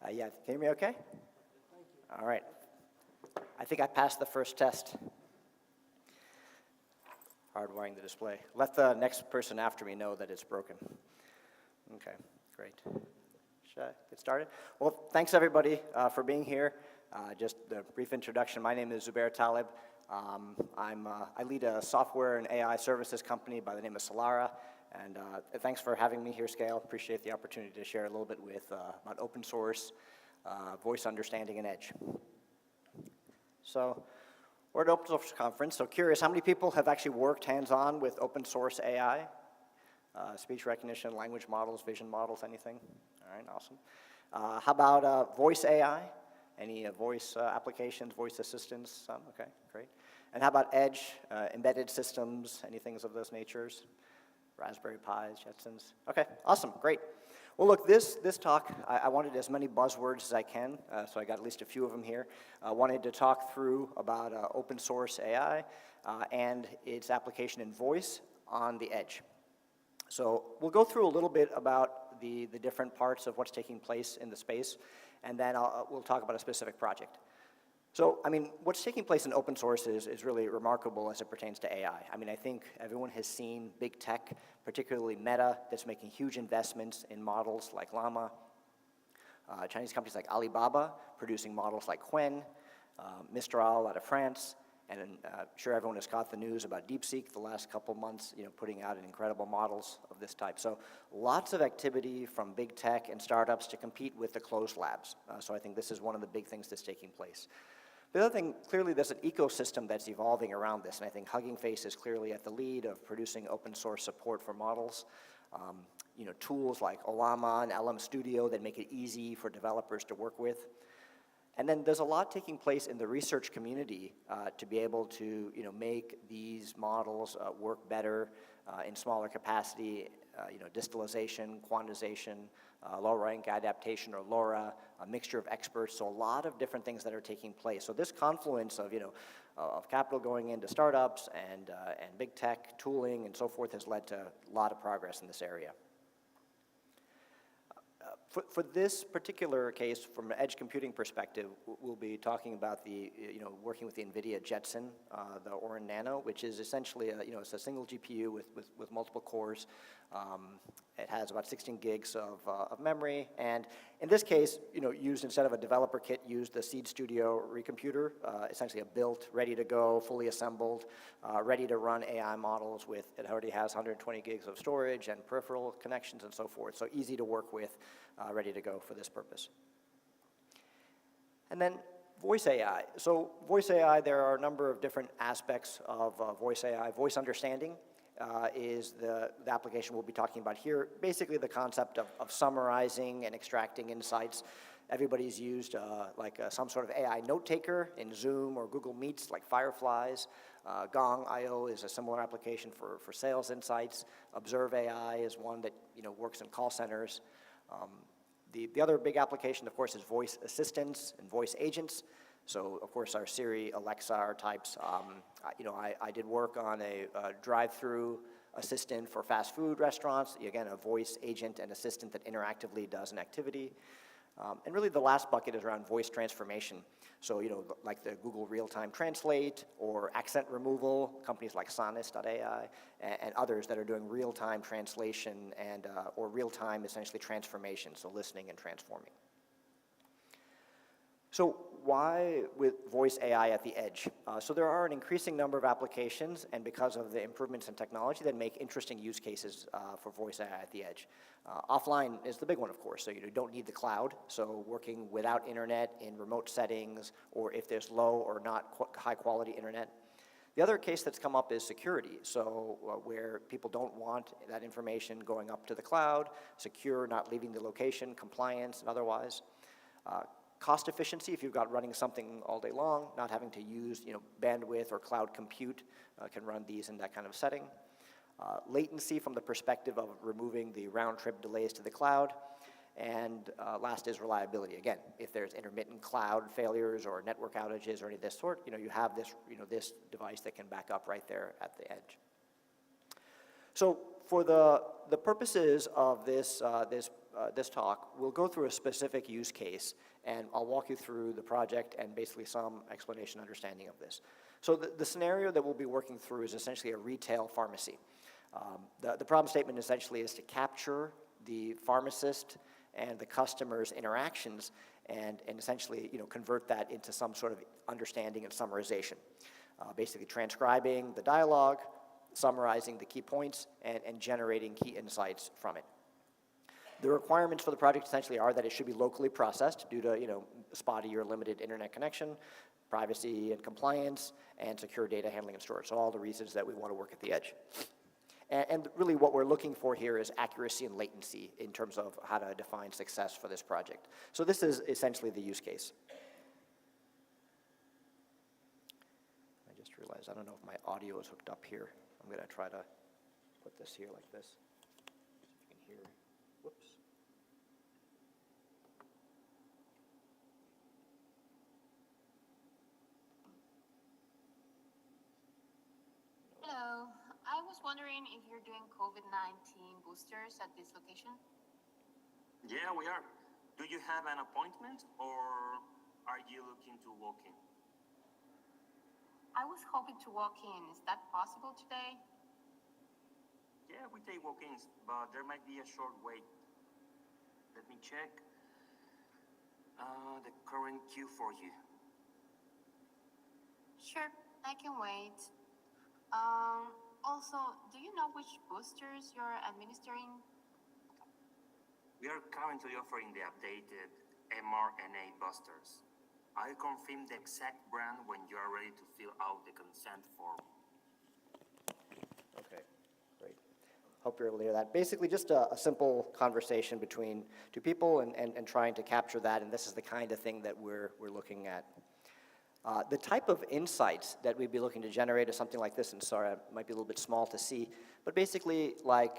Yeah, can you hear me okay? All right. I think I passed the first test. Hardwiring the display. Let the next person after me know that it's broken. Okay, great. Should I get started? Well, thanks everybody for being here. Just a brief introduction. My name is Zubair Talib. I lead a software and AI services company by the name of Solara. And thanks for having me here, SCaLE. Appreciate the opportunity to share a little bit about open source, voice understanding, and edge. So we're at an open source conference, so curious, how many people have actually worked hands-on with open source AI? Speech recognition, language models, vision models, anything? All right, awesome. How about voice AI? Any voice applications, voice assistants? Some, okay, great. And how about edge, embedded systems, any things of those natures? Raspberry Pis, Jetsons. Okay, awesome, great. Well, look, this talk, I wanted as many buzzwords as I can, so I got at least a few of them here. I wanted to talk through about open source AI and its application in voice on the edge. So we'll go through a little bit about the different parts of what's taking place in the space, and then we'll talk about a specific project. So, I mean, what's taking place in open source is really remarkable as it pertains to AI. I mean, I think everyone has seen big tech, particularly Meta, that's making huge investments in models like Llama. Chinese companies like Alibaba producing models like Qwen, Mistral out of France, and I'm sure everyone has caught the news about DeepSeek the last couple months, putting out incredible models of this type. So lots of activity from big tech and startups to compete with the closed labs. So I think this is one of the big things that's taking place. The other thing, clearly there's an ecosystem that's evolving around this, and I think Hugging Face is clearly at the lead of producing open source support for models. Tools like Ollama and LM Studio that make it easy for developers to work with. And then there's a lot taking place in the research community to be able to make these models work better in smaller capacity, distillation, quantization, low-rank adaptation, or LoRa, a mixture of experts, so a lot of different things that are taking place. So this confluence of, of capital going into startups and big tech, tooling, and so forth has led to a lot of progress in this area. For this particular case, from an edge computing perspective, we'll be talking about working with the NVIDIA Jetson, the Orin Nano, which is essentially it's a single GPU with multiple cores. It has about 16 gigs of memory, and in this case, used instead of a developer kit, used the Seed Studio recomputer, essentially a built, ready to go, fully assembled, ready to run AI models with. It already has 120 gigs of storage and peripheral connections and so forth, so easy to work with. Ready to go for this purpose. And then voice AI. So voice AI, there are a number of different aspects of voice AI. Voice understanding is the application we'll be talking about here. Basically the concept of summarizing and extracting insights. Everybody's used some sort of AI note taker in Zoom or Google Meets like Fireflies. Gong.io is a similar application for sales insights. Observe AI is one that works in call centers. The other big application, of course, is voice assistants and voice agents. So, of course, our Siri, Alexa are types. I did work on a drive-through assistant for fast food restaurants. Again, a voice agent and assistant that interactively does an activity. And really the last bucket is around voice transformation. So, like the Google Real-Time Translate or accent removal, companies like Sonus.ai and others that are doing real-time translation and or real-time, essentially, transformation, so listening and transforming. So why with voice AI at the edge? So there are an increasing number of applications, and because of the improvements in technology, that make interesting use cases for voice AI at the edge. Offline is the big one, of course, so you don't need the cloud, so working without internet in remote settings, or if there's low or not high quality internet. The other case that's come up is security, so where people don't want that information going up to the cloud, secure, not leaving the location, compliance, and otherwise. Cost efficiency, if you've got running something all day long, not having to use bandwidth or cloud compute, can run these in that kind of setting. Latency from the perspective of removing the round-trip delays to the cloud. And last is reliability. Again, if there's intermittent cloud failures or network outages or any of this sort, you have this, this device that can back up right there at the edge. So for the purposes of this this talk, we'll go through a specific use case, and I'll walk you through the project and basically some explanation, understanding of this. So the scenario that we'll be working through is essentially a retail pharmacy. The problem statement essentially is to capture the pharmacist and the customer's interactions and essentially convert that into some sort of understanding and summarization. Basically transcribing the dialogue, summarizing the key points, and generating key insights from it. The requirements for the project essentially are that it should be locally processed due to spotty or limited internet connection, privacy and compliance, and secure data handling and storage. So all the reasons that we want to work at the edge. And really what we're looking for here is accuracy and latency in terms of how to define success for this project. So this is essentially the use case. I just realized I don't know if my audio is hooked up here. I'm going to try to put this here like this. See if you can hear. Whoops. Hello. I was wondering if you're doing COVID-19 boosters at this location? Yeah, we are. Do you have an appointment or are you looking to walk in? I was hoping to walk in. Is that possible today? Yeah, we take walk-ins, but there might be a short wait. Let me check the current queue for you. Sure, I can wait. Also, do you know which boosters you're administering? We are currently offering the updated mRNA boosters. I'll confirm the exact brand when you are ready to fill out the consent form. Okay, great. Hope you're able to hear that. Basically just a simple conversation between two people and trying to capture that, and this is the kind of thing that we're looking at. The type of insights that we'd be looking to generate is something like this, and sorry, it might be a little bit small to see, but basically like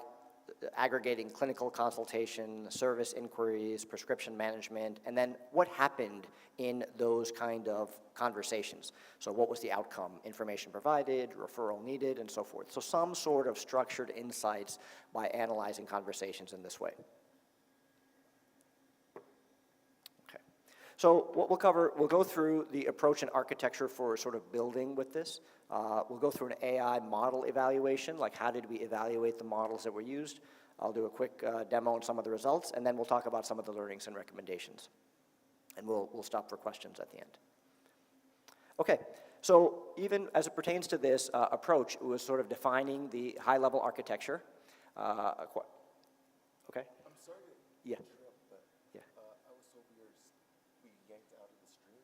aggregating clinical consultation, service inquiries, prescription management, and then what happened in those kind of conversations. So what was the outcome, information provided, referral needed, and so forth. So some sort of structured insights by analyzing conversations in this way. Okay. So what we'll cover, we'll go through the approach and architecture for sort of building with this. We'll go through an AI model evaluation, like how did we evaluate the models that were used. I'll do a quick demo on some of the results, and then we'll talk about some of the learnings and recommendations. And we'll stop for questions at the end. Okay, so even as it pertains to this approach, it was sort of defining the high-level architecture. Okay? I'm sorry to interrupt, but yeah. I was told we yanked out of the stream.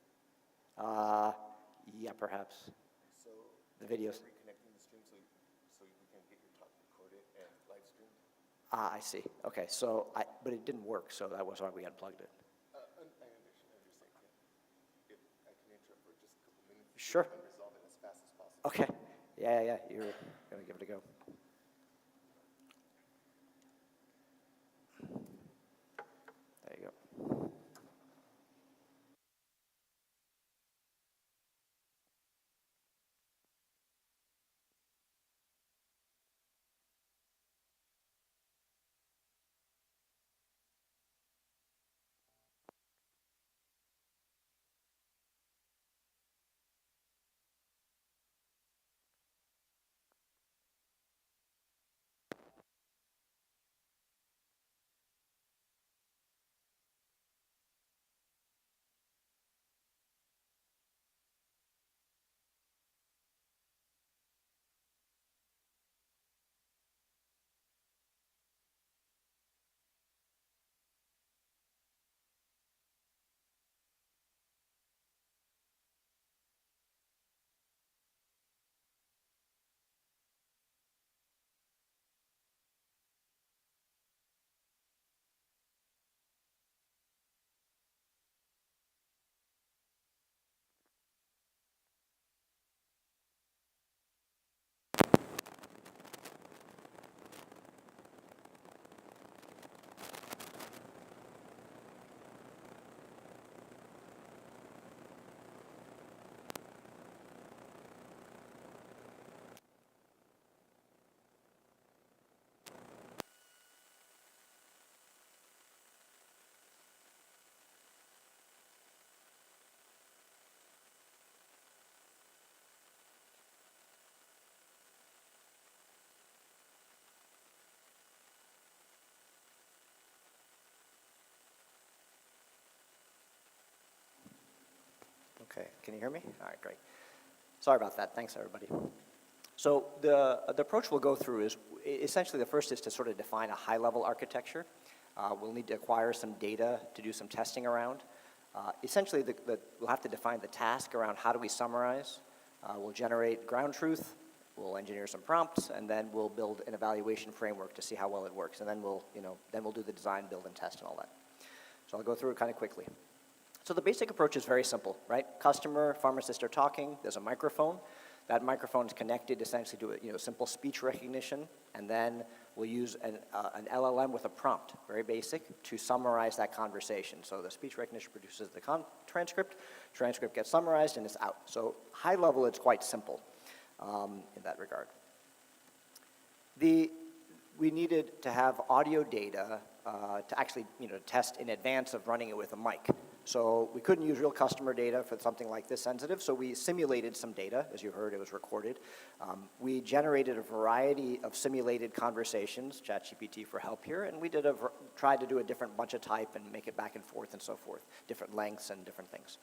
Yeah, perhaps. So The videos. reconnecting the stream so we can get your talk recorded and live streamed. I see. Okay, so but it didn't work, so that was why we unplugged it. I understand. If I can interrupt for just a couple minutes. Sure. We can resolve it as fast as possible. Okay. Yeah. You're gonna give it a go. There you go. Okay, can you hear me? All right, great. Sorry about that. Thanks, everybody. So the approach we'll go through is essentially the first is to sort of define a high-level architecture. We'll need to acquire some data to do some testing around. Essentially, we'll have to define the task around how do we summarize. We'll generate ground truth. We'll engineer some prompts, and then we'll build an evaluation framework to see how well it works. And then we'll do the design, build, and test, and all that. So I'll go through it kind of quickly. So the basic approach is very simple, right? Customer, pharmacist are talking. There's a microphone. That microphone is connected essentially to a simple speech recognition, and then we'll use an LLM with a prompt, very basic, to summarize that conversation. So the speech recognition produces the transcript gets summarized, and it's out. So high level, it's quite simple in that regard. We needed to have audio data to actually test in advance of running it with a mic. So we couldn't use real customer data for something like this sensitive, so we simulated some data. As you heard, it was recorded. We generated a variety of simulated conversations, ChatGPT for help here, and we tried to do a different bunch of type and make it back and forth, different lengths and different things.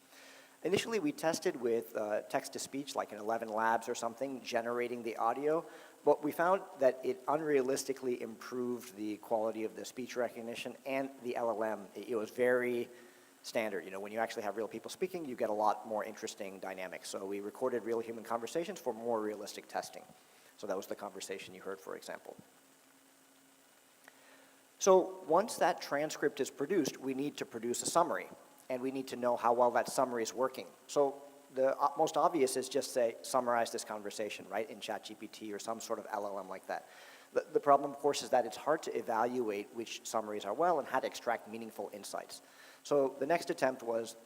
Initially, we tested with text-to-speech, like in 11 labs or something, generating the audio, but we found that it unrealistically improved the quality of the speech recognition and the LLM. It was very standard. When you actually have real people speaking, you get a lot more interesting dynamics. So we recorded real human conversations for more realistic testing. So that was the conversation you heard, for example. So once that transcript is produced, we need to produce a summary, and we need to know how well that summary is working. So the most obvious is just say, summarize this conversation, right, in ChatGPT or some sort of LLM like that. The problem, of course, is that it's hard to evaluate which summaries are well and how to extract meaningful insights. So the next attempt was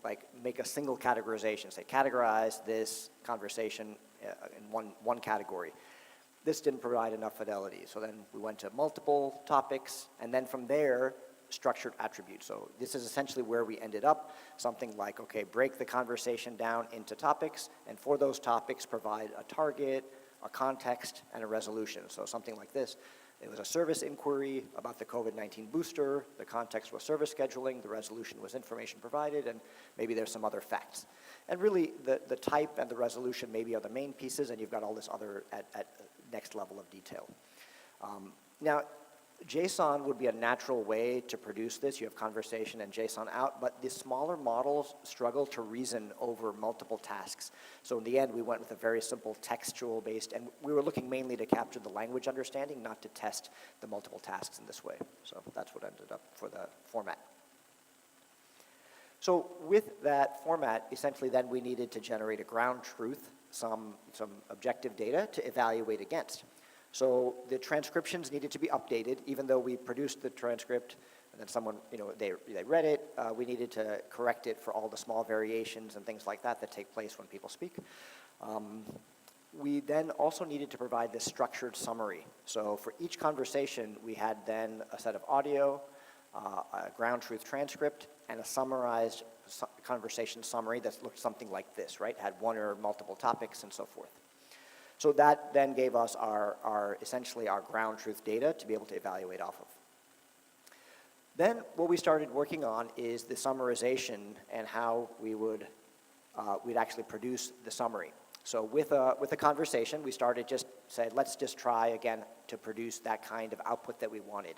make a single categorization, say categorize this conversation in one category. This didn't provide enough fidelity, so then we went to multiple topics, and then from there, structured attributes. So this is essentially where we ended up, something like, okay, break the conversation down into topics, and for those topics provide a target, a context, and a resolution. So something like this. It was a service inquiry about the COVID-19 booster. The context was service scheduling. The resolution was information provided, and maybe there's some other facts. And really, the type and the resolution maybe are the main pieces, and you've got all this other at next level of detail. Now, JSON would be a natural way to produce this. You have conversation and JSON out, but the smaller models struggle to reason over multiple tasks. So in the end, we went with a very simple textual-based, and we were looking mainly to capture the language understanding, not to test the multiple tasks in this way. So that's what ended up for the format. So with that format, essentially then we needed to generate a ground truth, some objective data to evaluate against. So the transcriptions needed to be updated, even though we produced the transcript and then someone, they read it. We needed to correct it for all the small variations and things like that take place when people speak. We then also needed to provide this structured summary. So for each conversation, we had then a set of audio, a ground truth transcript, and a summarized conversation summary that looked something like this, right? Had one or multiple topics and so forth. So that then gave us essentially our ground truth data to be able to evaluate off of. Then what we started working on is the summarization and how we'd actually produce the summary. So with a conversation, we started let's just try again to produce that kind of output that we wanted.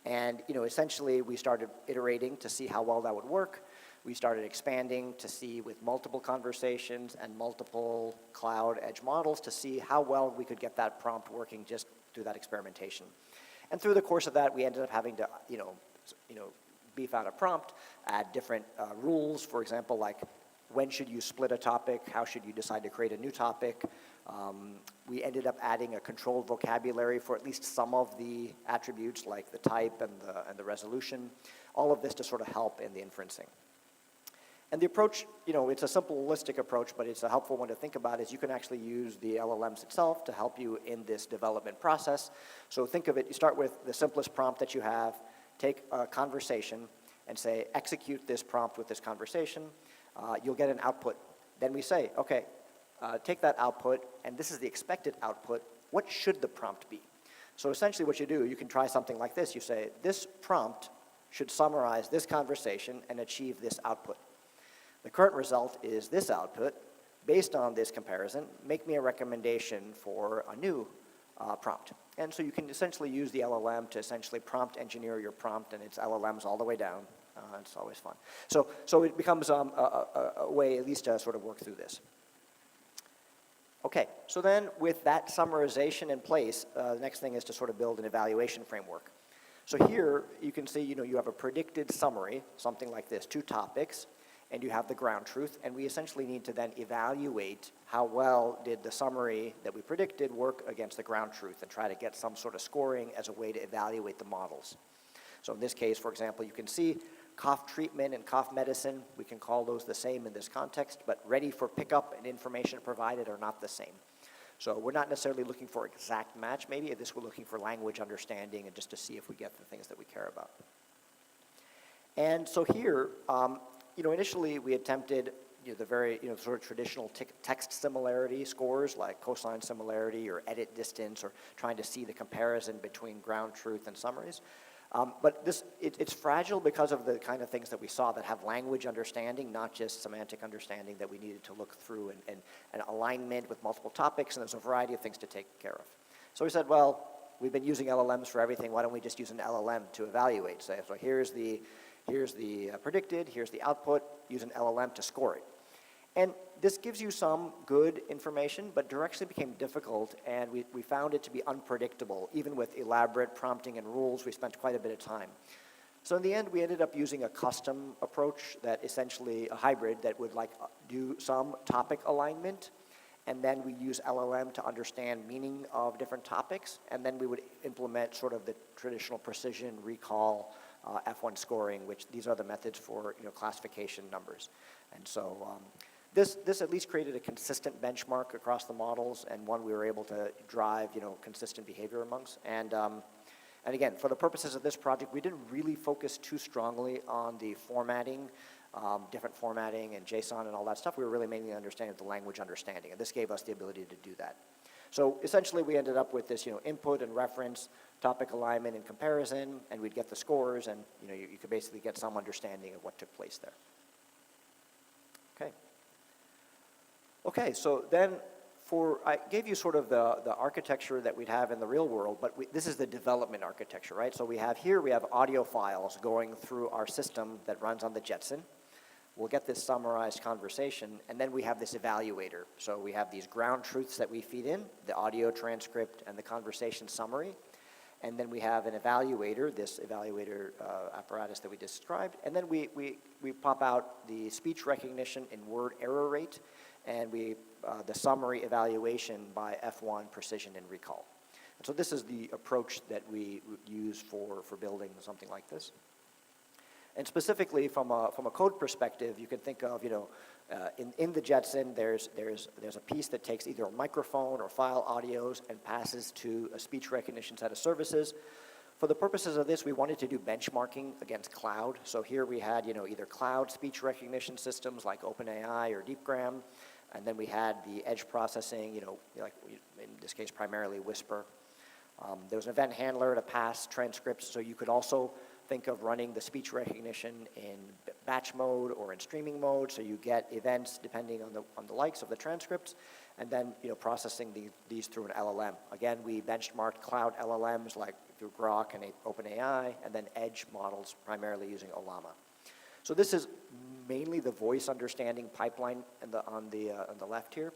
And essentially we started iterating to see how well that would work. We started expanding to see with multiple conversations and multiple cloud edge models to see how well we could get that prompt working just through that experimentation. And through the course of that, we ended up having to, beef out a prompt, add different rules, for example, like when should you split a topic, how should you decide to create a new topic. We ended up adding a controlled vocabulary for at least some of the attributes like the type and the resolution, all of this to sort of help in the inferencing. And the approach, it's a simplistic approach, but it's a helpful one to think about is you can actually use the LLMs itself to help you in this development process. So think of it, you start with the simplest prompt that you have, take a conversation and say, execute this prompt with this conversation. You'll get an output. Then we say, okay, take that output, and this is the expected output. What should the prompt be? So essentially what you do, you can try something like this. You say, this prompt should summarize this conversation and achieve this output. The current result is this output. Based on this comparison, make me a recommendation for a new prompt. And so you can essentially use the LLM to essentially prompt engineer your prompt, and it's LLMs all the way down. It's always fun. So it becomes a way at least to sort of work through this. Okay, so then with that summarization in place, the next thing is to sort of build an evaluation framework. So here you can see, you have a predicted summary, something like this, 2 topics, and you have the ground truth, and we essentially need to then evaluate how well did the summary that we predicted work against the ground truth and try to get some sort of scoring as a way to evaluate the models. So in this case, for example, you can see cough treatment and cough medicine, we can call those the same in this context, but ready for pickup and information provided are not the same. So we're not necessarily looking for exact match, maybe. This we're looking for language understanding and just to see if we get the things that we care about. And so here, initially we attempted the very sort of traditional text similarity scores like cosine similarity or edit distance or trying to see the comparison between ground truth and summaries. But it's fragile because of the kind of things that we saw that have language understanding, not just semantic understanding that we needed to look through and alignment with multiple topics, and there's a variety of things to take care of. So we said, well, we've been using LLMs for everything, why don't we just use an LLM to evaluate? So here's the predicted, here's the output, use an LLM to score it. And this gives you some good information, but directionally became difficult, and we found it to be unpredictable. Even with elaborate prompting and rules, we spent quite a bit of time. So in the end, we ended up using a custom approach that essentially a hybrid that would do some topic alignment, and then we use LLM to understand meaning of different topics, and then we would implement sort of the traditional precision recall F1 scoring, which these are the methods for classification numbers. And so this at least created a consistent benchmark across the models, and one we were able to drive consistent behavior amongst. And again, for the purposes of this project, we didn't really focus too strongly on the formatting, different formatting and JSON and all that stuff. We were really mainly understanding the language understanding, and this gave us the ability to do that. So essentially, we ended up with this, input and reference, topic alignment and comparison, and we'd get the scores, and you could basically get some understanding of what took place there. Okay. Okay, so then I gave you sort of the architecture that we'd have in the real world, but this is the development architecture, right? So we have audio files going through our system that runs on the Jetson. We'll get this summarized conversation, and then we have this evaluator. So we have these ground truths that we feed in, the audio transcript and the conversation summary. And then we have an evaluator, this evaluator apparatus that we described. And then we pop out the speech recognition and word error rate, and the summary evaluation by F1 precision and recall. And so this is the approach that we use for building something like this. And specifically from a code perspective, you can think of, in the Jetson, there's a piece that takes either a microphone or file audios and passes to a speech recognition set of services. For the purposes of this, we wanted to do benchmarking against cloud. So here we had, either cloud speech recognition systems like OpenAI or DeepGram, and then we had the edge processing, in this case primarily Whisper. There was an event handler to pass transcripts, so you could also think of running the speech recognition in batch mode or in streaming mode, so you get events depending on the likes of the transcripts, and then processing these through an LLM. Again, we benchmarked cloud LLMs like through Grok and OpenAI, and then edge models primarily using Olama. So this is mainly the voice understanding pipeline on the left here.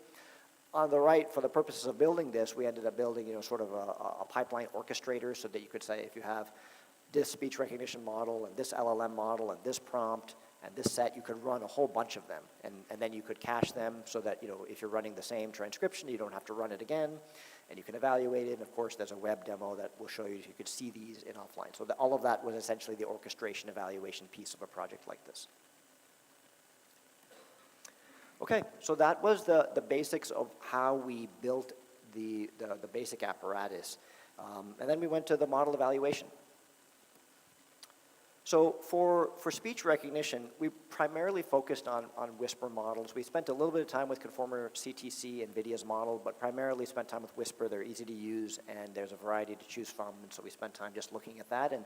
On the right, for the purposes of building this, we ended up building sort of a pipeline orchestrator, so that you could say if you have this speech recognition model and this LLM model and this prompt and this set, you could run a whole bunch of them, and then you could cache them so that if you're running the same transcription, you don't have to run it again, and you can evaluate it. And of course, there's a web demo that will show you could see these in offline. So all of that was essentially the orchestration evaluation piece of a project like this. Okay, so that was the basics of how we built the basic apparatus, and then we went to the model evaluation. So for speech recognition, we primarily focused on Whisper models. We spent a little bit of time with Conformer CTC, NVIDIA's model, but primarily spent time with Whisper. They're easy to use, and there's a variety to choose from, and so we spent time just looking at that, and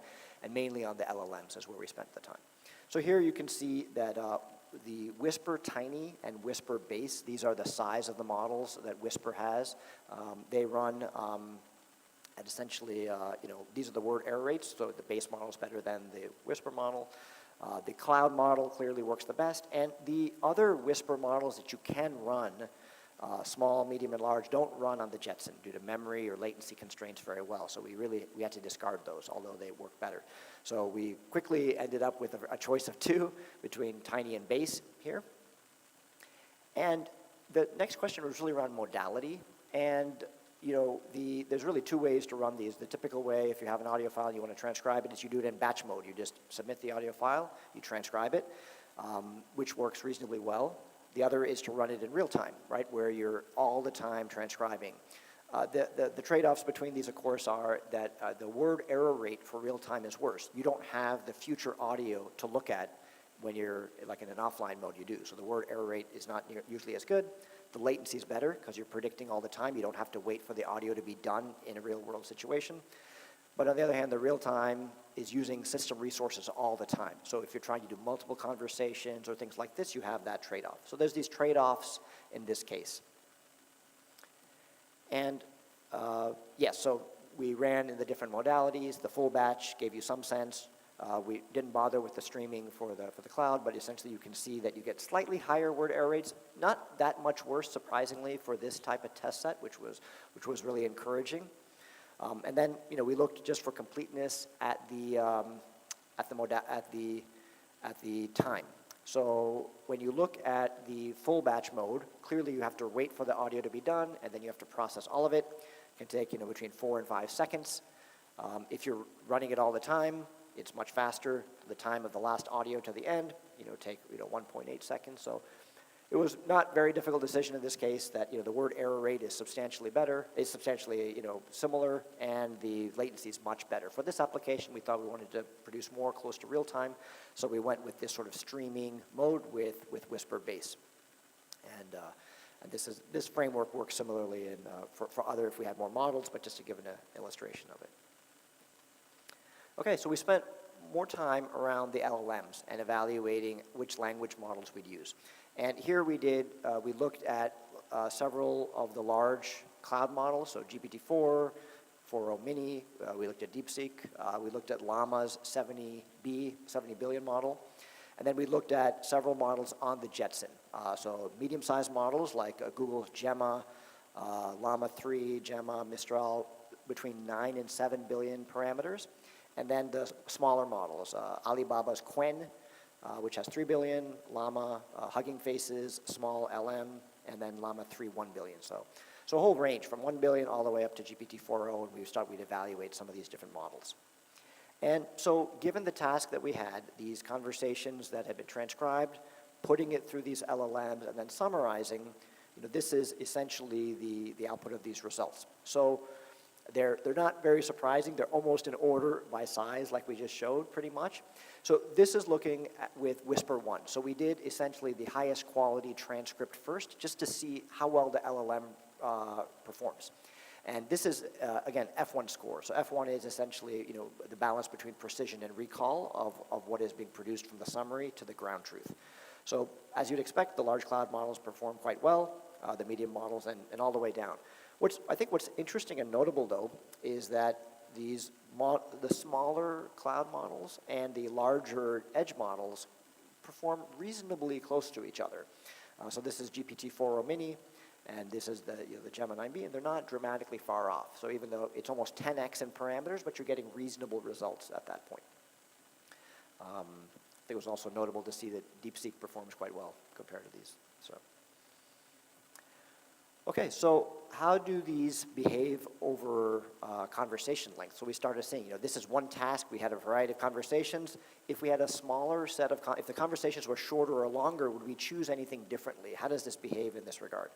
mainly on the LLMs is where we spent the time. So here you can see that the Whisper Tiny and Whisper Base, these are the size of the models that Whisper has. They run at essentially, these are the word error rates, so the base model is better than the Whisper model. The cloud model clearly works the best, and the other Whisper models that you can run, small, medium, and large, don't run on the Jetson due to memory or latency constraints very well. So we had to discard those, although they work better. So we quickly ended up with a choice of two between Tiny and Base here. And the next question was really around modality. And there's really two ways to run these. The typical way, if you have an audio file and you want to transcribe it, is you do it in batch mode. You just submit the audio file, you transcribe it, which works reasonably well. The other is to run it in real time, right, where you're all the time transcribing. The trade-offs between these, of course, are that the word error rate for real time is worse. You don't have the future audio to look at when you're like in an offline mode. You do. So the word error rate is not usually as good. The latency is better because you're predicting all the time. You don't have to wait for the audio to be done in a real-world situation. But on the other hand, the real time is using system resources all the time. So if you're trying to do multiple conversations or things like this, you have that trade-off. So there's these trade-offs in this case. And so we ran in the different modalities. The full batch gave you some sense. We didn't bother with the streaming for the cloud, but essentially you can see that you get slightly higher word error rates. Not that much worse, surprisingly, for this type of test set, which was really encouraging. And then we looked just for completeness at the time. So when you look at the full batch mode, clearly you have to wait for the audio to be done, and then you have to process all of it. It can take between 4 and 5 seconds. If you're running it all the time, it's much faster. The time of the last audio to the end, take 1.8 seconds. So it was not a very difficult decision in this case that the word error rate is substantially similar, and the latency is much better. For this application, we thought we wanted to produce more close to real time, so we went with this sort of streaming mode with Whisper Base. And this framework works similarly for other if we had more models, but just to give an illustration of it. Okay, so we spent more time around the LLMs and evaluating which language models we'd use. And here we looked at several of the large cloud models, so GPT-4, 4o Mini, we looked at DeepSeek, we looked at Llama's 70 billion model, and then we looked at several models on the Jetson. So medium-sized models like Google's Gemma, Llama 3, Gemma, Mistral, between 9 and 7 billion parameters. And then the smaller models, Alibaba's Qwen, which has 3 billion, Llama, Hugging Faces, small LM, and then Llama 3, 1 billion. So a whole range from 1 billion all the way up to GPT-4o, and we'd evaluate some of these different models. And so given the task that we had, these conversations that had been transcribed, putting it through these LLMs, and then summarizing, this is essentially the output of these results. So they're not very surprising. They're almost in order by size, like we just showed, pretty much. So this is looking with Whisper 1. So we did essentially the highest quality transcript first, just to see how well the LLM performs. And this is, again, F1 score. So F1 is essentially, the balance between precision and recall of what is being produced from the summary to the ground truth. So as you'd expect, the large cloud models perform quite well, the medium models, and all the way down. I think what's interesting and notable, though, is that the smaller cloud models and the larger edge models perform reasonably close to each other. So this is GPT-4o Mini, and this is the Gemma 9B, and they're not dramatically far off. So even though it's almost 10x in parameters, but you're getting reasonable results at that point. I think it was also notable to see that DeepSeek performs quite well compared to these. Okay, so how do these behave over conversation length? So we started saying, this is one task. We had a variety of conversations. If we had a smaller set of, if the conversations were shorter or longer, would we choose anything differently? How does this behave in this regard?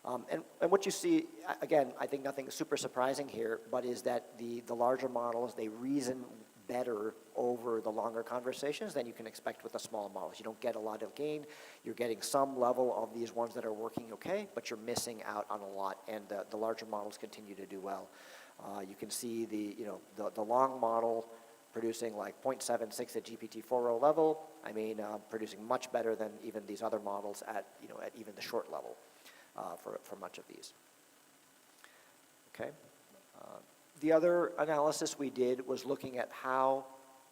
And what you see, again, I think nothing super surprising here, but is that the larger models, they reason better over the longer conversations than you can expect with the small models. You don't get a lot of gain. You're getting some level of these ones that are working okay, but you're missing out on a lot, and the larger models continue to do well. You can see the long model producing like 0.76 at GPT-4o level, I mean, producing much better than even these other models at, at even the short level for much of these. Okay. The other analysis we did was looking at how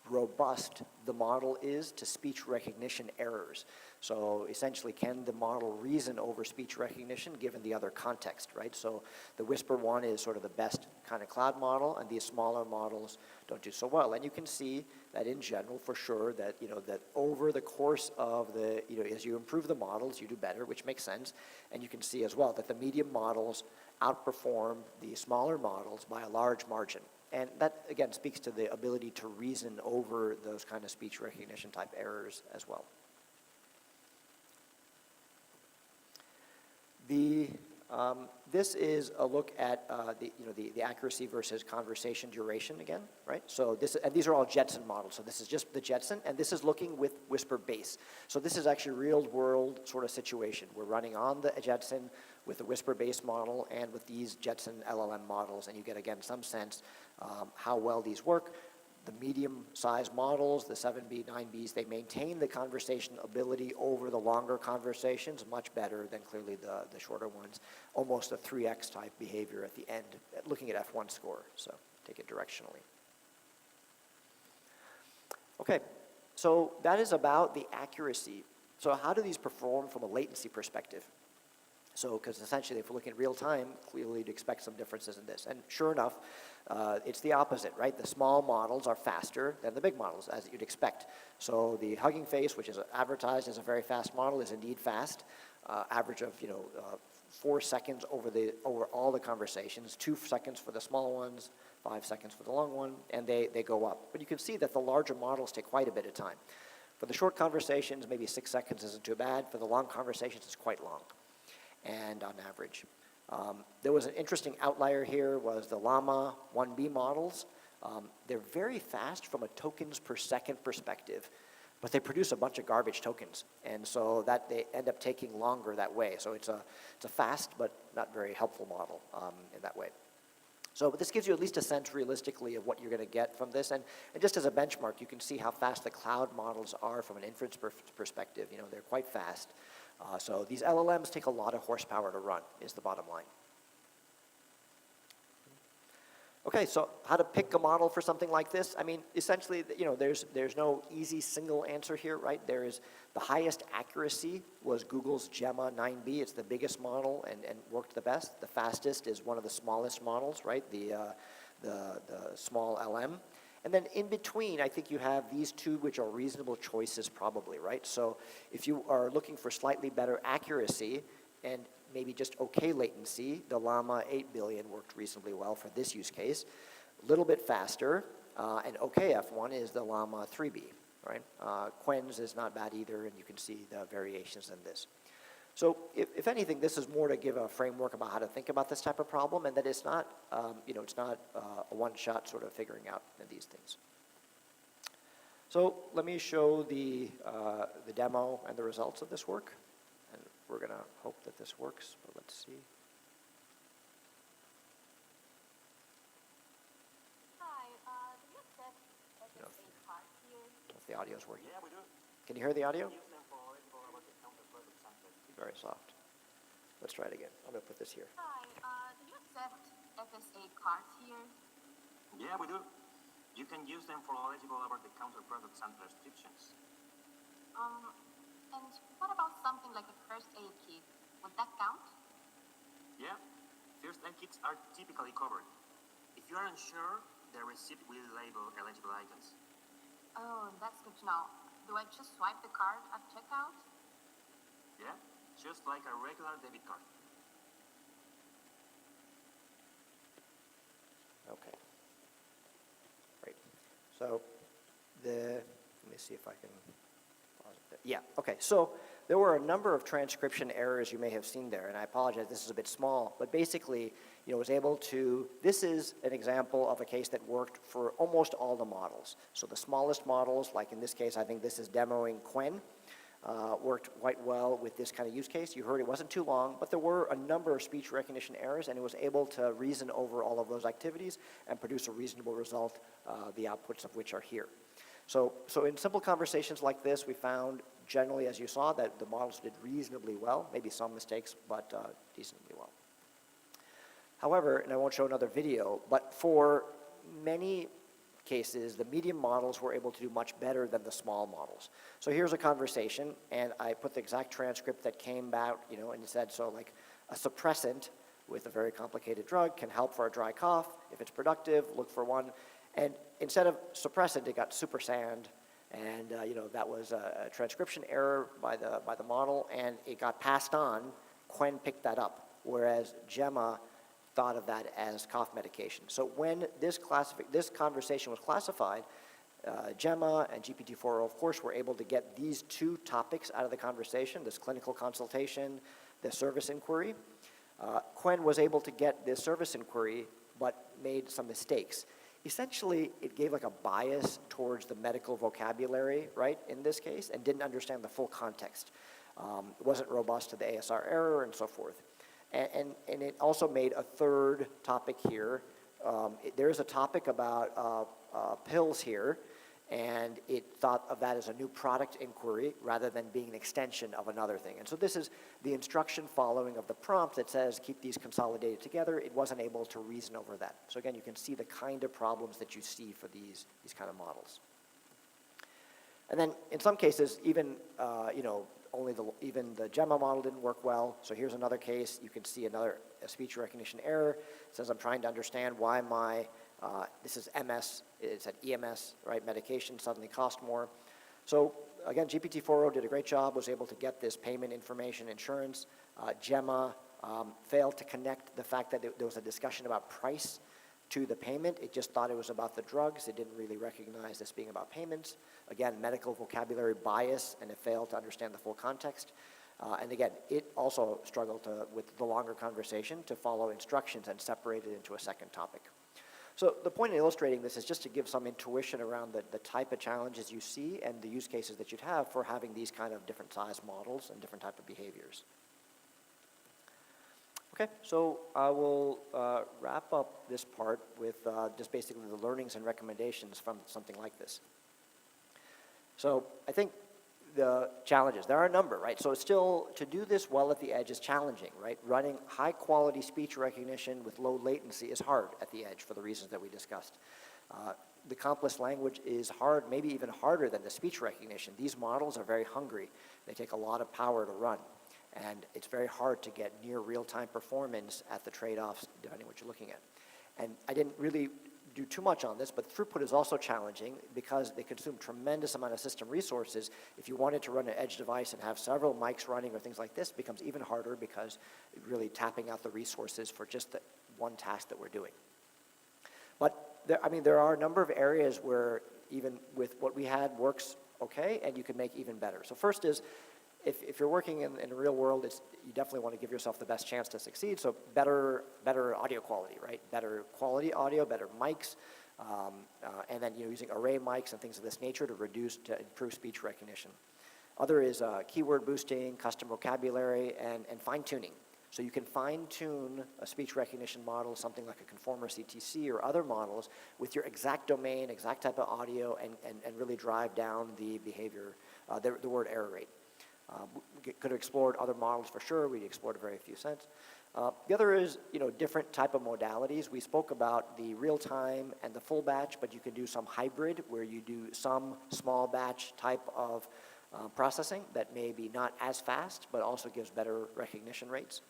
robust the model is to speech recognition errors. So essentially, can the model reason over speech recognition given the other context, right? So the Whisper one is sort of the best kind of cloud model, and these smaller models don't do so well. And you can see that in general, for sure, that, that over the course of the, as you improve the models, you do better, which makes sense. And you can see as well that the medium models outperform the smaller models by a large margin. And that, again, speaks to the ability to reason over those kind of speech recognition type errors as well. This is a look at the accuracy versus conversation duration again, right? So and these are all Jetson models. So this is just the Jetson, and this is looking with Whisper base. So this is actually real world sort of situation. We're running on the Jetson with the Whisper base model and with these Jetson LLM models, and you get, again, some sense how well these work. The medium-sized models, the 7B, 9Bs, they maintain the conversation ability over the longer conversations much better than clearly the shorter ones. Almost a 3x type behavior at the end, looking at F1 score, so take it directionally. Okay, so that is about the accuracy. So how do these perform from a latency perspective? So, because essentially, if we're looking at real time, clearly you'd expect some differences in this. And sure enough, it's the opposite, right? The small models are faster than the big models, as you'd expect. So the Hugging Face, which is advertised as a very fast model, is indeed fast. Average of 4 seconds over all the conversations, 2 seconds for the small ones, 5 seconds for the long one, and they go up. But you can see that the larger models take quite a bit of time. For the short conversations, maybe 6 seconds isn't too bad. For the long conversations, it's quite long, and on average. There was an interesting outlier here was the Llama 1B models. They're very fast from a tokens per second perspective, but they produce a bunch of garbage tokens, and so that they end up taking longer that way. So it's a fast but not very helpful model in that way. So but this gives you at least a sense realistically of what you're going to get from this, and just as a benchmark, you can see how fast the cloud models are from an inference perspective. They're quite fast. So these LLMs take a lot of horsepower to run, is the bottom line. Okay, so how to pick a model for something like this? I mean, essentially, there's no easy single answer here, right? There is the highest accuracy was Google's Gemma 9B. It's the biggest model and worked the best. The fastest is one of the smallest models, right? The small LM. And then in between, I think you have these two, which are reasonable choices probably, right? So if you are looking for slightly better accuracy and maybe just okay latency, the Llama 8 billion worked reasonably well for this use case. A little bit faster, and okay F1 is the Llama 3B, right? Quens is not bad either, and you can see the variations in this. So if anything, this is more to give a framework about how to think about this type of problem, and that it's not, it's not a one-shot sort of figuring out these things. So let me show the demo and the results of this work, and we're going to hope that this works, but let's see. Hi, do you accept SSA cards here? If the audio is working. Yeah, we do. Can you hear the audio? Use them for eligible over-the-counter products and prescriptions. Very soft. Let's try it again. I'm going to put this here. Hi, do you accept FSA cards here? Yeah, we do. You can use them for eligible over-the-counter products and prescriptions. And what about something like a first aid kit? Would that count? Yeah, first aid kits are typically covered. If you are unsure, the receipt will label eligible items. Oh, that's good to know. Do I just swipe the card at checkout? Yeah, just like a regular debit card. Okay. Great. So let me see if I can pause it there. Yeah, okay. So there were a number of transcription errors you may have seen there, and I apologize, this is a bit small, but basically, was able to, this is an example of a case that worked for almost all the models. So the smallest models, like in this case, I think this is demoing Quen, worked quite well with this kind of use case. You heard it wasn't too long, but there were a number of speech recognition errors, and it was able to reason over all of those activities and produce a reasonable result, the outputs of which are here. So in simple conversations like this, we found generally, as you saw, that the models did reasonably well, maybe some mistakes, but decently well. However, and I won't show another video, but for many cases, the medium models were able to do much better than the small models. So here's a conversation, and I put the exact transcript that came out, and it said, so like a suppressant with a very complicated drug can help for a dry cough. If it's productive, look for one. And instead of suppressant, it got super sand, and that was a transcription error by the model, and it got passed on. Quen picked that up, whereas Gemma thought of that as cough medication. So when this conversation was classified, Gemma and GPT-4o, of course, were able to get these two topics out of the conversation, this clinical consultation, the service inquiry. Quen was able to get this service inquiry, but made some mistakes. Essentially, it gave like a bias towards the medical vocabulary, right, in this case, and didn't understand the full context. It wasn't robust to the ASR error and so forth. And it also made a third topic here. There's a topic about pills here, and it thought of that as a new product inquiry rather than being an extension of another thing. And so this is the instruction following of the prompt that says keep these consolidated together. It wasn't able to reason over that. So again, you can see the kind of problems that you see for these kind of models. And then in some cases, even even the Gemma model didn't work well. So here's another case. You can see another speech recognition error. It says I'm trying to understand why my, this is MS, it's an EMS, right, medication suddenly cost more. So again, GPT-4o did a great job, was able to get this payment information insurance. Gemma failed to connect the fact that there was a discussion about price to the payment. It just thought it was about the drugs. It didn't really recognize this being about payments. Again, medical vocabulary bias, and it failed to understand the full context. And again, it also struggled with the longer conversation to follow instructions and separate it into a second topic. So the point in illustrating this is just to give some intuition around the type of challenges you see and the use cases that you'd have for having these kind of different size models and different type of behaviors. Okay, so I will wrap up this part with just basically the learnings and recommendations from something like this. So I think the challenges, there are a number, right? So still, to do this well at the edge is challenging, right? Running high quality speech recognition with low latency is hard at the edge for the reasons that we discussed. The complex language is hard, maybe even harder than the speech recognition. These models are very hungry. They take a lot of power to run. And it's very hard to get near real-time performance at the trade-offs, depending on what you're looking at. And I didn't really do too much on this, but throughput is also challenging because they consume tremendous amount of system resources. If you wanted to run an edge device and have several mics running or things like this, it becomes even harder because really tapping out the resources for just the one task that we're doing. But there are a number of areas where even with what we had works okay, and you can make even better. So first is, if you're working in the real world, you definitely want to give yourself the best chance to succeed. So better audio quality, right? Better quality audio, better mics, and then using array mics and things of this nature to improve speech recognition. Other is keyword boosting, custom vocabulary, and fine tuning. So you can fine tune a speech recognition model, something like a conformer CTC or other models, with your exact domain, exact type of audio, and really drive down the behavior, the word error rate. We could have explored other models for sure. We explored a very few cents. The other is, different type of modalities. We spoke about the real-time and the full batch, but you can do some hybrid where you do some small batch type of processing that may be not as fast, but also gives better recognition rates.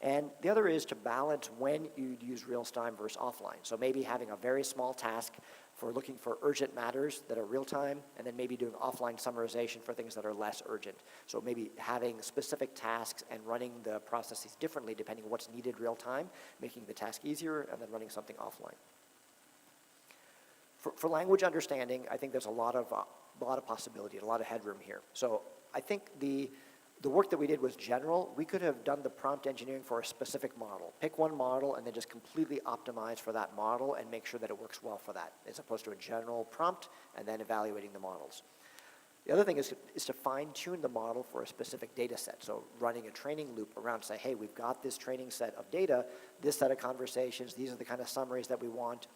And the other is to balance when you use real-time versus offline. So maybe having a very small task for looking for urgent matters that are real-time, and then maybe doing offline summarization for things that are less urgent. So maybe having specific tasks and running the processes differently depending on what's needed real-time, making the task easier, and then running something offline. For language understanding, I think there's a lot of possibility, a lot of headroom here. So I think the work that we did was general. We could have done the prompt engineering for a specific model. Pick one model and then just completely optimize for that model and make sure that it works well for that, as opposed to a general prompt and then evaluating the models. The other thing is to fine-tune the model for a specific data set. So running a training loop around, say, hey, we've got this training set of data, this set of conversations, these are the kind of summaries that we want.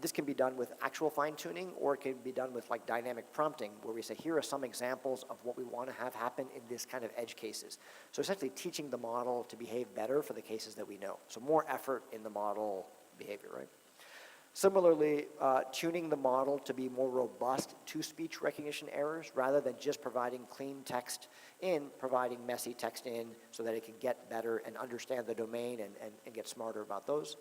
This can be done with actual fine-tuning, or it can be done with like dynamic prompting, where we say, here are some examples of what we want to have happen in this kind of edge cases. So essentially teaching the model to behave better for the cases that we know. So more effort in the model behavior, right? Similarly, tuning the model to be more robust to speech recognition errors, rather than just providing clean text in, providing messy text in, so that it can get better and understand the domain and get smarter about those.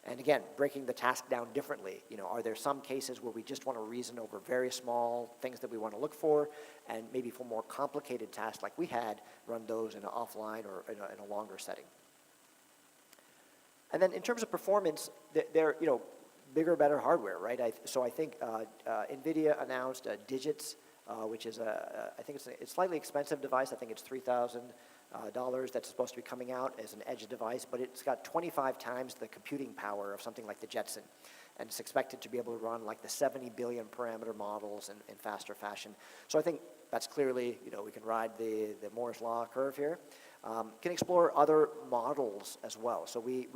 And again, breaking the task down differently. You know, are there some cases where we just want to reason over very small things that we want to look for, and maybe for more complicated tasks like we had, run those in an offline or in a longer setting. And then in terms of performance, they're, you know, bigger, better hardware, right? So I think NVIDIA announced Digits, which is I think it's a slightly expensive device. I think it's $3,000 that's supposed to be coming out as an edge device, but it's got 25 times the computing power of something like the Jetson. And it's expected to be able to run like the 70 billion parameter models in faster fashion. So I think that's clearly, you know, we can ride the Moore's Law curve here. Can explore other models as well. So we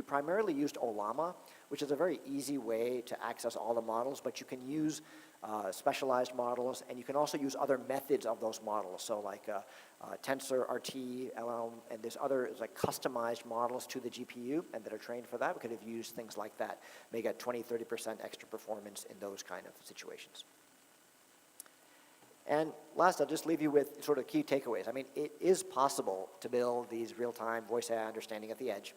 primarily used Olama, which is a very easy way to access all the models, but you can use specialized models, and you can also use other methods of those models. So like Tensor, RT, LLM, and there's other like customized models to the GPU and that are trained for that. We could have used things like that, may get 20-30% extra performance in those kind of situations. And last, I'll just leave you with sort of key takeaways. I mean, it is possible to build these real-time voice AI understanding at the edge.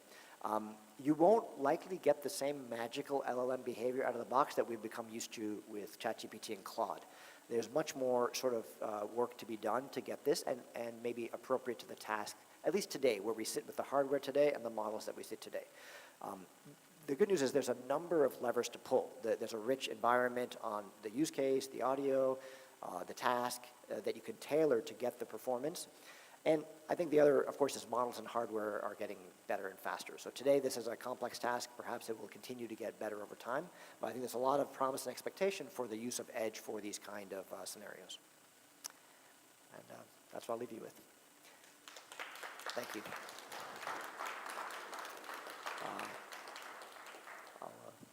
You won't likely get the same magical LLM behavior out of the box that we've become used to with ChatGPT and Claude. There's much more sort of work to be done to get this, and maybe appropriate to the task, at least today, where we sit with the hardware today and the models that we sit today. The good news is there's a number of levers to pull. There's a rich environment on the use case, the audio, the task that you can tailor to get the performance. And I think the other, of course, is models and hardware are getting better and faster. So today this is a complex task. Perhaps it will continue to get better over time. But I think there's a lot of promise and expectation for the use of edge for these kind of scenarios. And that's what I'll leave you with. Thank you.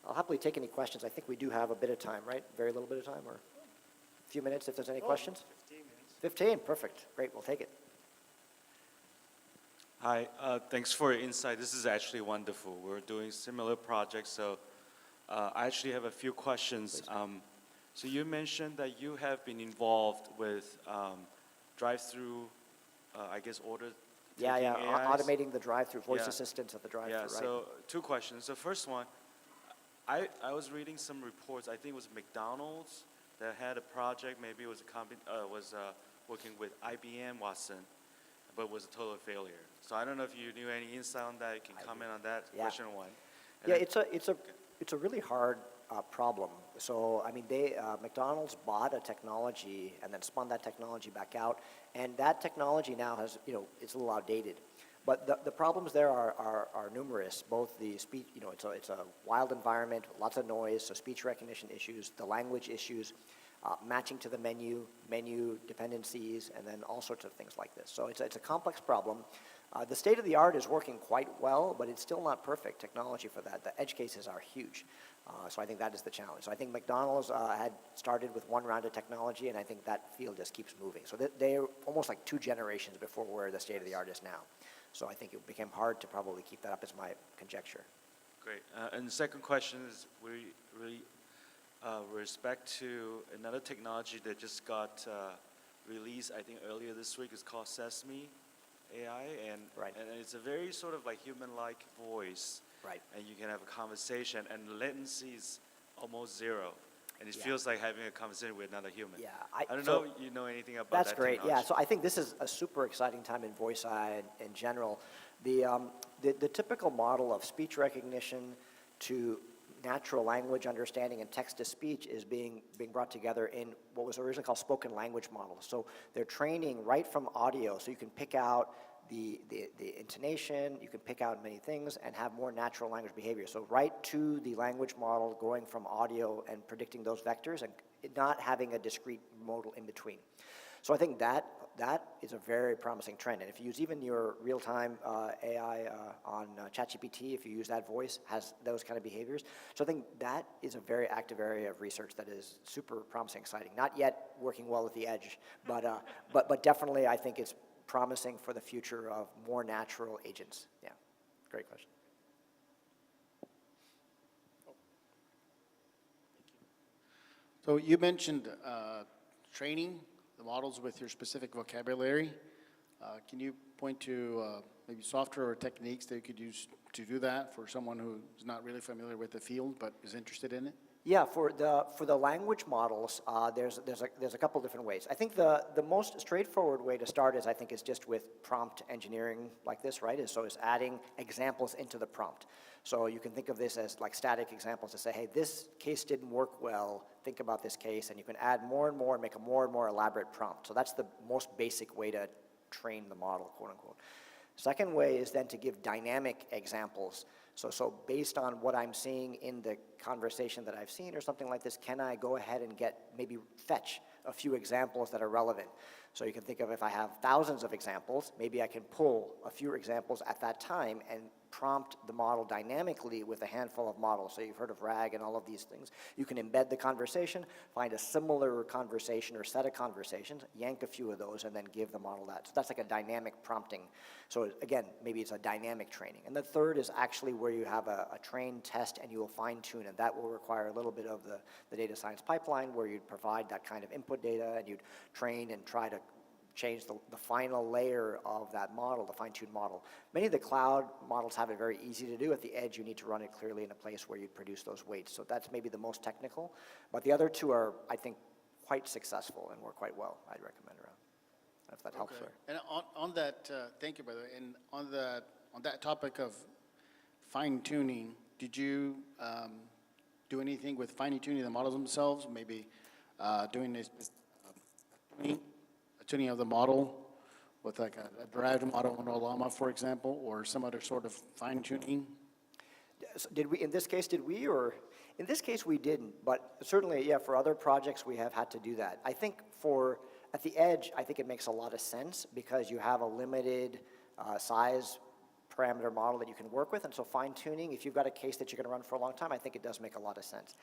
I'll happily take any questions. I think we do have a bit of time, right? Very little bit of time, or a few minutes if there's any questions? 15 minutes. 15, perfect. Great, we'll take it. Hi, thanks for your insight. This is actually wonderful. We're doing similar projects, so I actually have a few questions. So you mentioned that you have been involved with drive-through, I guess, order taking AIs. Automating the drive-through, voice assistants at the drive-through, Yeah, right? so two questions. The first one, I was reading some reports, I think it was McDonald's that had a project, maybe it was working with IBM Watson, but was a total failure. So I don't know if you knew any insight on that. You can comment on that. Yeah. Question one. And Yeah, then- it's a really hard problem. So I mean, McDonald's bought a technology and then spun that technology back out, and that technology now has, you know, it's a little outdated. But the problems there are numerous. Both the speech, you know, it's a wild environment, lots of noise, so speech recognition issues, the language issues, matching to the menu dependencies, and then all sorts of things like this. So it's a complex problem. The state of the art is working quite well, but it's still not perfect technology for that. The edge cases are huge. So I think that is the challenge. So I think McDonald's had started with one round of technology, and I think that field just keeps moving. So they're almost like 2 generations before where the state of the art is now. So I think it became hard to probably keep that up, is my conjecture. Great. And the second question is with respect to another technology that just got released, I think earlier this week. It's called Sesame AI, and it's a very sort of like human-like voice. Right. And you can have a conversation, and the latency is almost zero. And it feels like having a conversation with another human. Yeah, I don't know if you know anything about that. That's great. technology. Yeah, so I think this is a super exciting time in voice AI in general. The typical model of speech recognition to natural language understanding and text-to-speech is being brought together in what was originally called spoken language models. So they're training right from audio, so you can pick out the intonation, you can pick out many things and have more natural language behavior. So right to the language model, going from audio and predicting those vectors and not having a discrete modal in between. So I think that that is a very promising trend. And if you use even your real-time AI on ChatGPT, if you use that voice, has those kind of behaviors. So I think that is a very active area of research that is super promising, exciting. Not yet working well at the edge, but definitely I think it's promising for the future of more natural agents. Yeah, great question. So you mentioned training the models with your specific vocabulary. Can you point to maybe software or techniques that you could use to do that for someone who's not really familiar with the field but is interested in it? Yeah, for the language models, there's a couple different ways. I think the most straightforward way to start is just with prompt engineering like this, right? Is adding examples into the prompt. So you can think of this as like static examples to say, hey, this case didn't work well, think about this case, and you can add more and more and make a more and more elaborate prompt. So that's the most basic way to train the model, quote unquote. Second way is then to give dynamic examples. So based on what I'm seeing in the conversation that I've seen or something like this, can I go ahead and maybe fetch a few examples that are relevant? So you can think of if I have thousands of examples, maybe I can pull a few examples at that time and prompt the model dynamically with a handful of models. So you've heard of RAG and all of these things. You can embed the conversation, find a similar conversation or set of conversations, yank a few of those, and then give the model that. So that's like a dynamic prompting. So again, maybe it's a dynamic training. And the third is actually where you have a train test and you will fine tune, and that will require a little bit of the data science pipeline where you'd provide that kind of input data and you'd train and try to change the final layer of that model, the fine-tuned model. Many of the cloud models have it very easy to do. At the edge, you need to run it clearly in a place where you'd produce those weights. So that's maybe the most technical. But the other two are, I think, quite successful and work quite well. I'd recommend around, if that helps. Okay. And on that, thank you, by the way. And on that topic of fine-tuning, did you do anything with fine-tuning the models themselves? Maybe doing this tuning of the model with like a derived model on a llama, for example, or some other sort of fine-tuning? So did we, in this case, or? In this case, we didn't, but certainly, yeah, for other projects, we have had to do that. I think at the edge, I think it makes a lot of sense because you have a limited size parameter model that you can work with, and so fine-tuning, if you've got a case that you're going to run for a long time, I think it does make a lot of sense.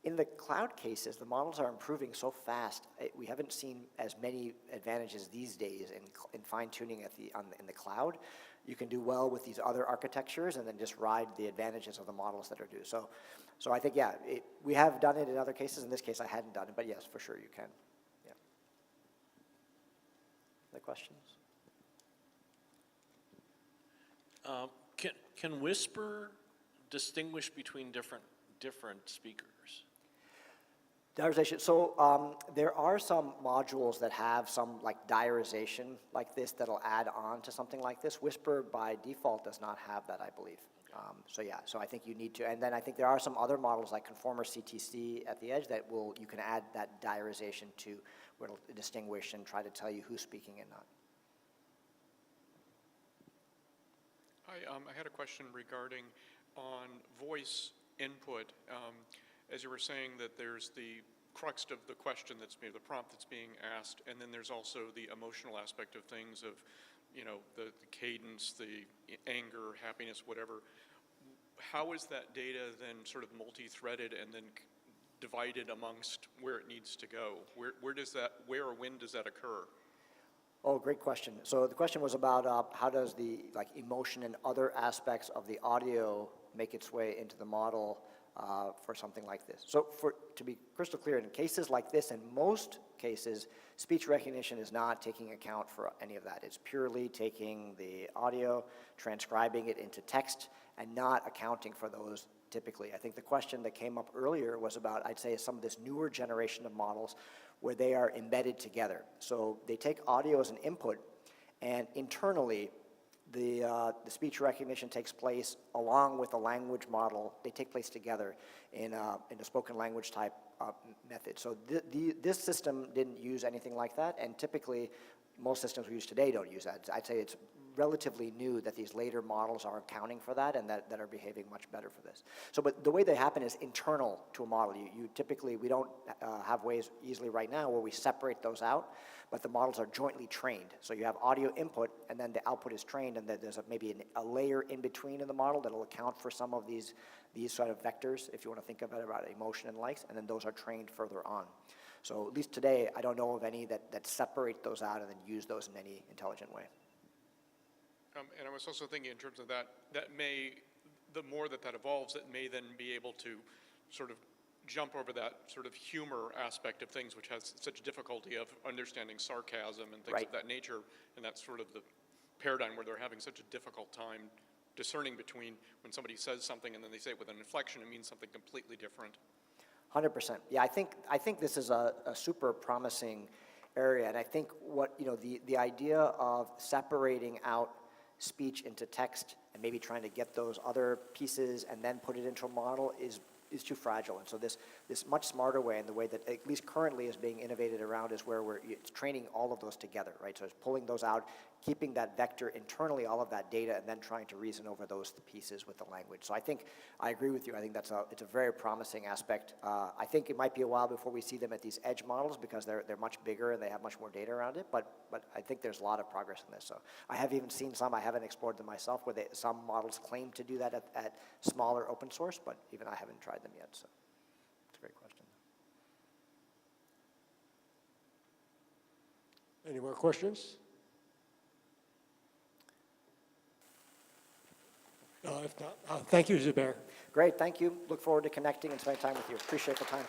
In the cloud cases, the models are improving so fast, we haven't seen as many advantages these days in fine-tuning in the cloud. You can do well with these other architectures and then just ride the advantages of the models that are due. So I think, yeah, we have done it in other cases. In this case, I hadn't done it, but yes, for sure you can. Yeah. Other questions? Can Whisper distinguish between different speakers? Diarization. So there are some modules that have some like diarization like this that'll add on to something like this. Whisper by default does not have that, I believe. So yeah, so I think you need to, and then I think there are some other models like Conformer CTC at the edge that you can add that diarization to where it'll distinguish and try to tell you who's speaking and not. Hi, I had a question regarding on voice input. As you were saying that there's the crux of the question that's the prompt that's being asked, and then there's also the emotional aspect of things of, the cadence, the anger, happiness, whatever. How is that data then sort of multi-threaded and then divided amongst where it needs to go? Where or when does that occur? Oh, great question. So the question was about how does the emotion and other aspects of the audio make its way into the model for something like this. So to be crystal clear, in cases like this, in most cases, speech recognition is not taking account for any of that. It's purely taking the audio, transcribing it into text, and not accounting for those typically. I think the question that came up earlier was about, I'd say, some of this newer generation of models where they are embedded together. So they take audio as an input, and internally, the speech recognition takes place along with the language model. They take place together in a spoken language type method. So this system didn't use anything like that, and typically most systems we use today don't use that. I'd say it's relatively new that these later models are accounting for that and that are behaving much better for this. So, but the way they happen is internal to a model. You typically, we don't have ways easily right now where we separate those out, but the models are jointly trained. So you have audio input, and then the output is trained, and then there's maybe a layer in between in the model that'll account for some of these sort of vectors, if you want to think of it, about emotion and likes, and then those are trained further on. So at least today, I don't know of any that separate those out and then use those in any intelligent way. And I was also thinking in terms of that may, the more that evolves, it may then be able to sort of jump over that sort of humor aspect of things, which has such difficulty of understanding sarcasm and things Right. of that nature, and that's sort of the paradigm where they're having such a difficult time discerning between when somebody says something and then they say it with an inflection, it means something completely different. 100%. Yeah, I think this is a super promising area, and I think what, the idea of separating out speech into text and maybe trying to get those other pieces and then put it into a model is too fragile. And so this much smarter way, and the way that at least currently is being innovated around, is where it's training all of those together, right? So it's pulling those out, keeping that vector internally, all of that data, and then trying to reason over those pieces with the language. So I think, I agree with you. I think it's a very promising aspect. I think it might be a while before we see them at these edge models because they're much bigger and they have much more data around it, but I think there's a lot of progress in this. So I have even seen some, I haven't explored them myself, where some models claim to do that at smaller open source, but even I haven't tried them yet, so it's a great question. Any more questions? If not, thank you, Zubair. Great, thank you. Look forward to connecting and spending time with you. Appreciate the time.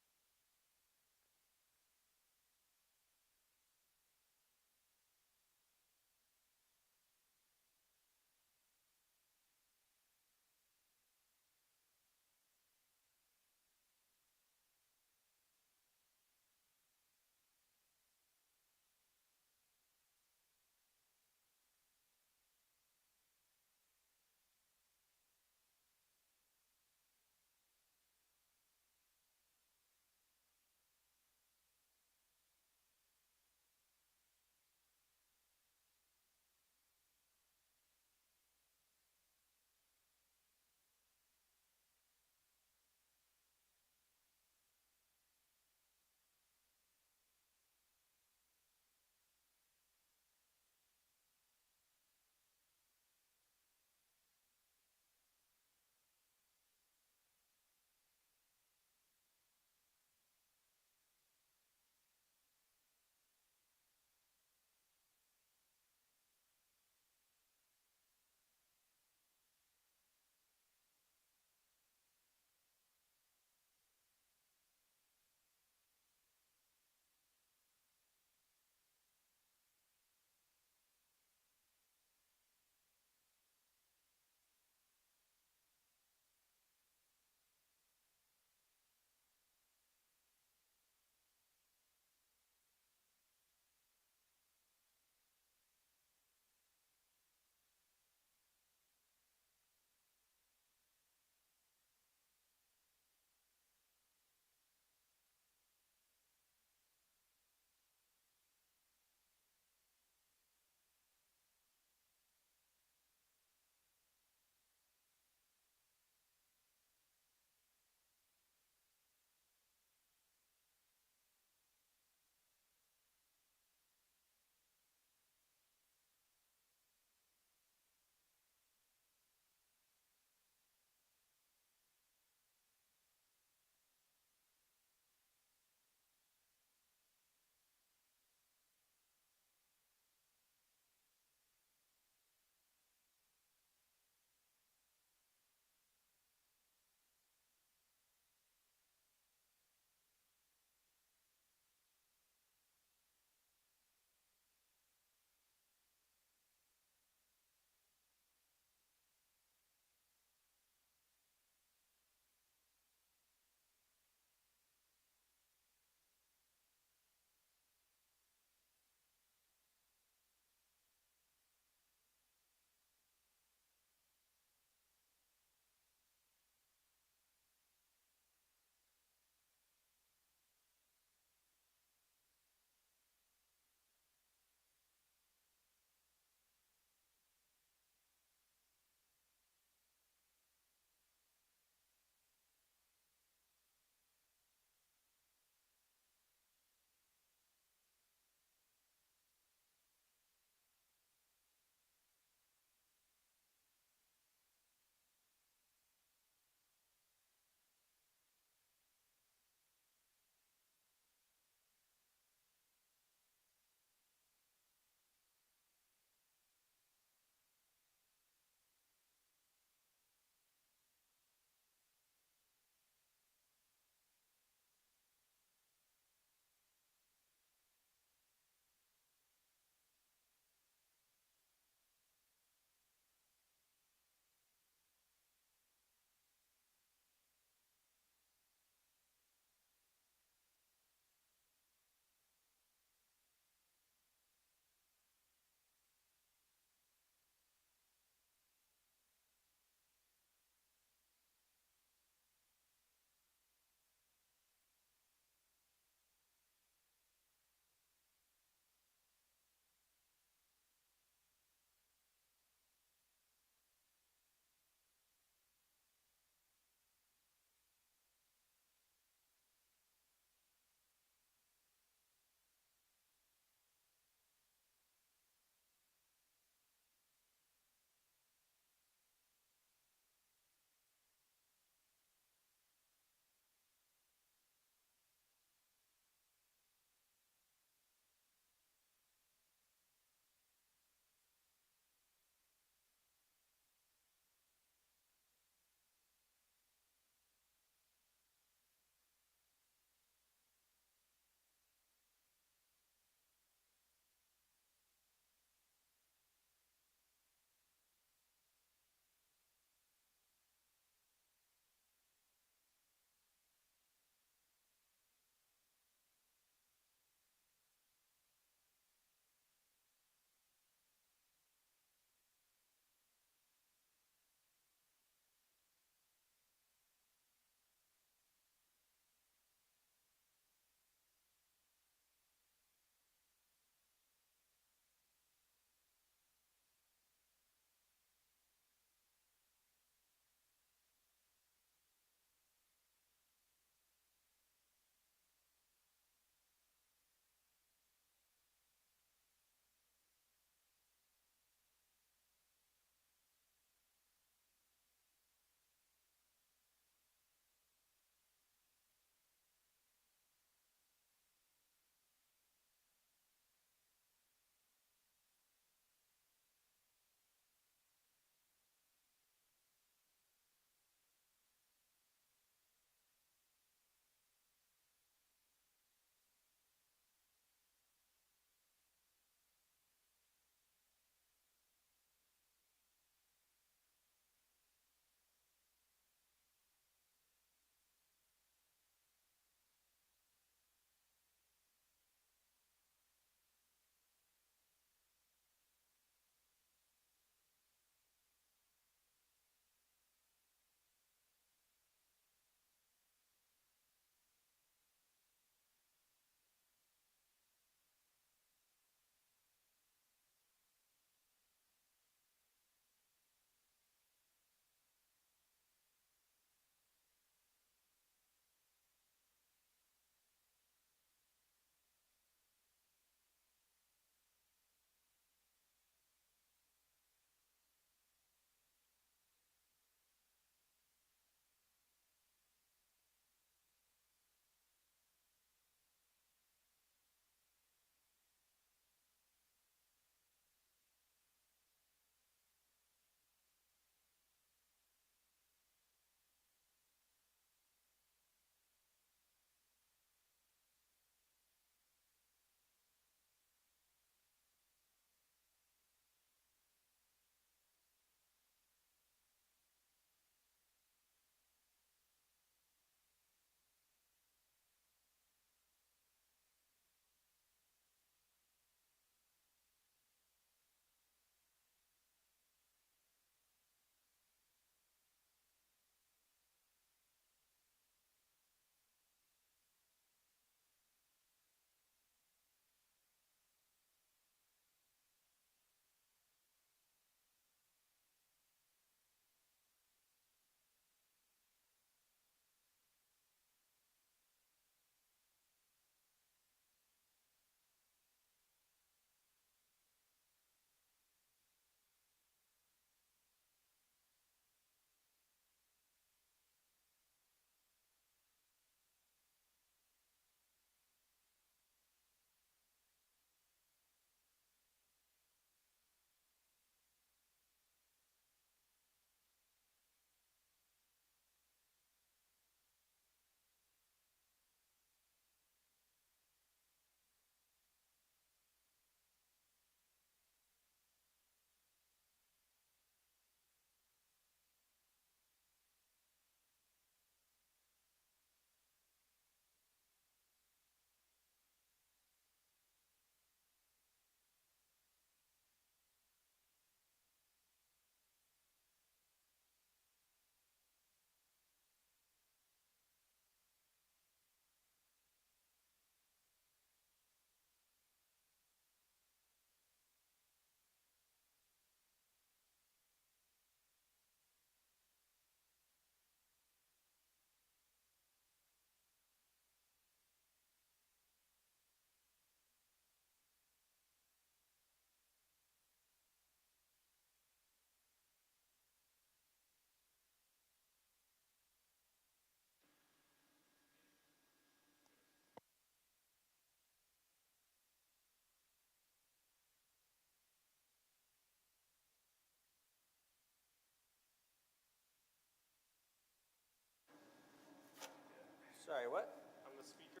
Sorry, what? I'm the speaker.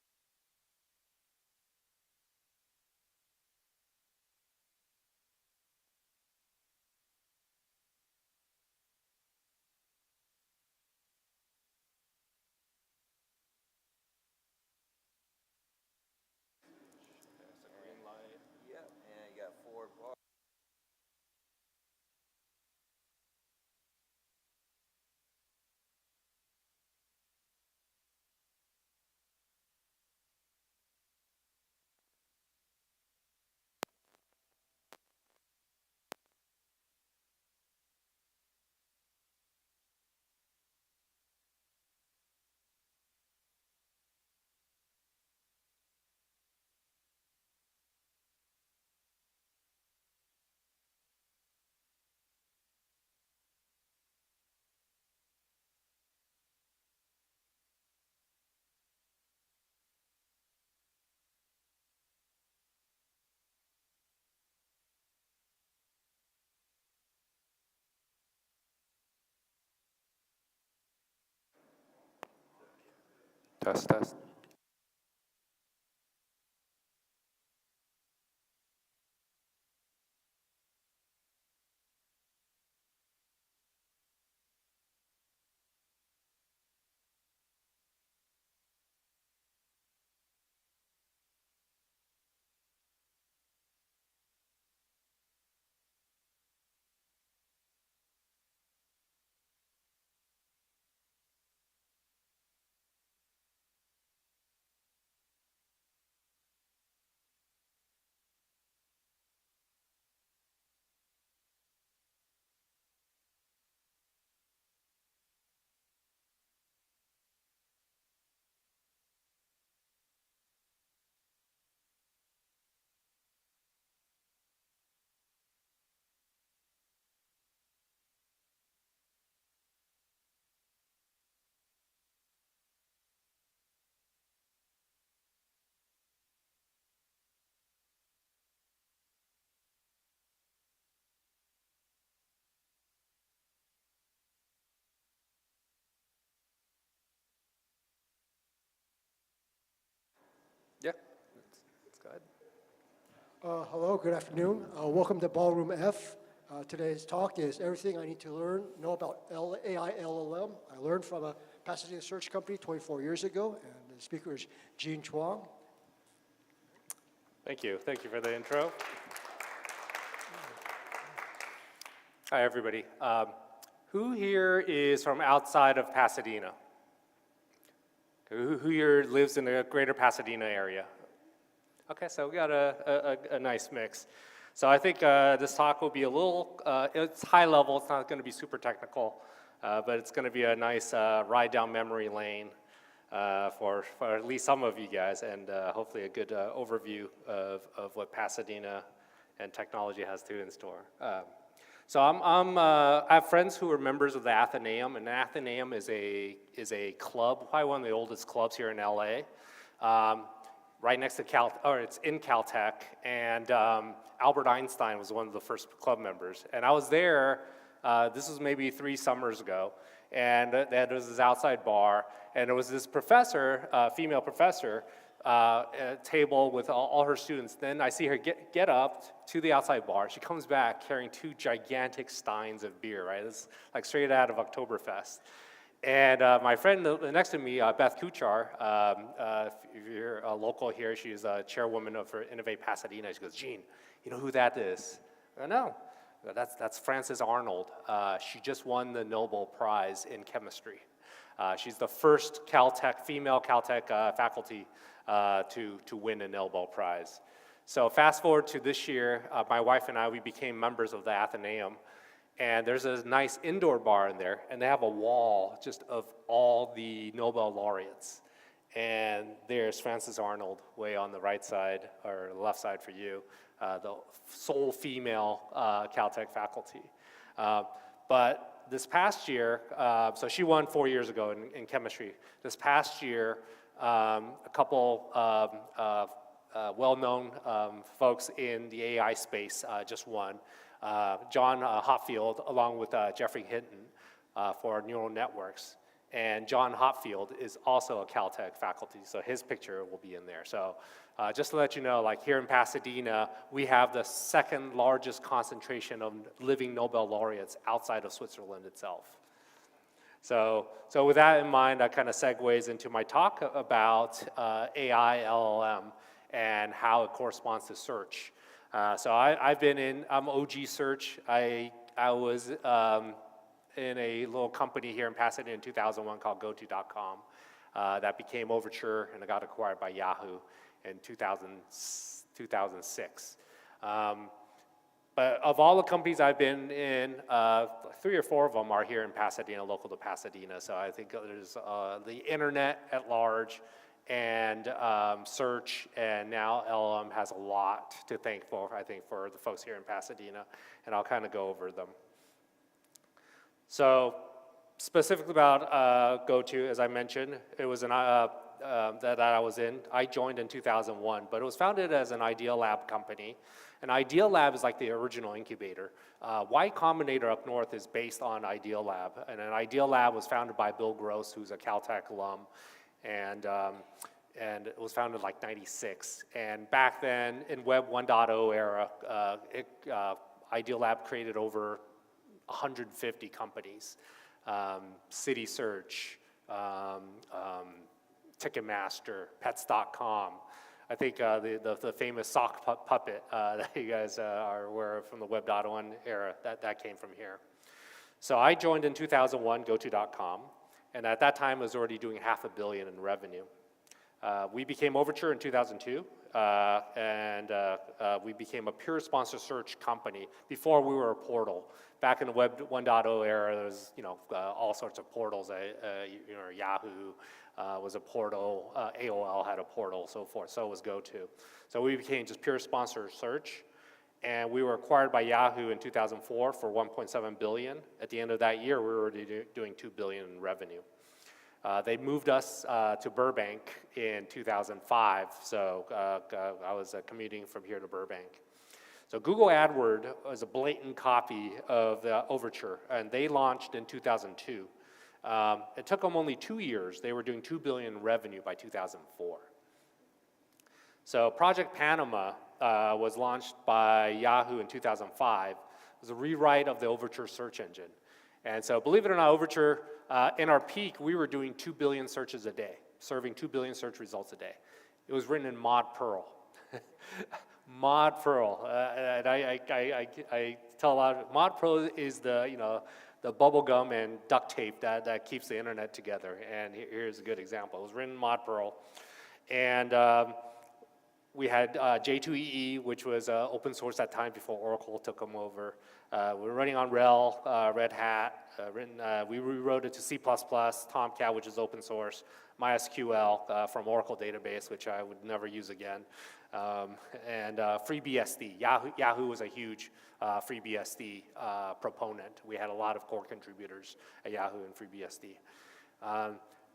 There's a green light. Yep, and you got 4 bars. Test, test. Yeah, let's go ahead. Hello, good afternoon. Welcome to Ballroom F. Today's talk is everything I need to know about AI LLM. I learned from a Pasadena search company 24 years ago, and the speaker is Gene Chuang. Thank you. Thank you for the intro. Hi, everybody. Who here is from outside of Pasadena? Who here lives in the greater Pasadena area? Okay, so we got a nice mix. So I think this talk will be a little, it's high level, it's not going to be super technical, but it's going to be a nice ride down memory lane for at least some of you guys, and hopefully a good overview of what Pasadena and technology has in store. So I have friends who are members of the Athenaeum, and the Athenaeum is a club, probably one of the oldest clubs here in LA. Right next to it's in Caltech, and Albert Einstein was one of the first club members. And I was there, this was maybe 3 summers ago, and there was this outside bar, and there was this professor, female professor, at a table with all her students. Then I see her get up to the outside bar. She comes back carrying 2 gigantic steins of beer, right? It's like straight out of Oktoberfest. And my friend next to me, Beth Kuchar, if you're a local here, she's a chairwoman of Innovate Pasadena. She goes, Gene, you know who that is? I know. That's Frances Arnold. She just won the Nobel Prize in chemistry. She's the first female Caltech faculty to win a Nobel Prize. So fast forward to this year, my wife and I, we became members of the Athenaeum. And there's a nice indoor bar in there, and they have a wall just of all the Nobel laureates. And there's Frances Arnold way on the right side, or left side for you, the sole female Caltech faculty. But this past year, so she won 4 years ago in chemistry. This past year, a couple well-known folks in the AI space just won. John Hopfield, along with Jeffrey Hinton for neural networks. And John Hopfield is also a Caltech faculty, so his picture will be in there. So just to let you know, like here in Pasadena, we have the second largest concentration of living Nobel laureates outside of Switzerland itself. So with that in mind, that kind of segues into my talk about AI LLM and how it corresponds to search. I'm OG Search. I was in a little company here in Pasadena in 2001 called GoTo.com that became Overture and it got acquired by Yahoo in 2006. But of all the companies I've been in, 3 or 4 of them are here in Pasadena, local to Pasadena. So I think there's the internet at large and search, and now LLM has a lot to thank for, I think, for the folks here in Pasadena, and I'll kind of go over them. So specifically about GoTo, as I mentioned, it was that I was in. I joined in 2001, but it was founded as an Idea Lab company. And Idea Lab is like the original incubator. Y Combinator up north is based on Idea Lab, and an Idea Lab was founded by Bill Gross, who's a Caltech alum, and it was founded like '96. And back then, in Web 1.0 era, Idea Lab created over 150 companies, City Search, Ticketmaster, Pets.com. I think the famous sock puppet that you guys are aware of from the Web 1.1 era, that came from here. So I joined in 2001, GoTo.com, and at that time was already doing $500 million in revenue. We became Overture in 2002, and we became a pure sponsor search company. Before we were a portal. Back in the Web 1.0 era, there was all sorts of portals. Yahoo was a portal, AOL had a portal, so forth. So was GoTo. So we became just pure sponsor search, and we were acquired by Yahoo in 2004 for $1.7 billion. At the end of that year, we were already doing $2 billion in revenue. They moved us to Burbank in 2005, so I was commuting from here to Burbank. So Google AdWords was a blatant copy of the Overture, and they launched in 2002. It took them only 2 years. They were doing $2 billion in revenue by 2004. So Project Panama was launched by Yahoo in 2005. It was a rewrite of the Overture search engine. And so believe it or not, Overture, in our peak, we were doing 2 billion searches a day, serving 2 billion search results a day. It was written in Mod Perl. Mod Perl, and I tell a lot of Mod Perl is the bubble gum and duct tape that keeps the internet together. And here's a good example. It was written in Mod Perl, and we had J2EE, which was open source at the time before Oracle took them over. We were running on RHEL, Red Hat. We rewrote it to C++, Tomcat, which is open source, MySQL from Oracle database, which I would never use again, and FreeBSD. Yahoo was a huge FreeBSD proponent. We had a lot of core contributors at Yahoo and FreeBSD.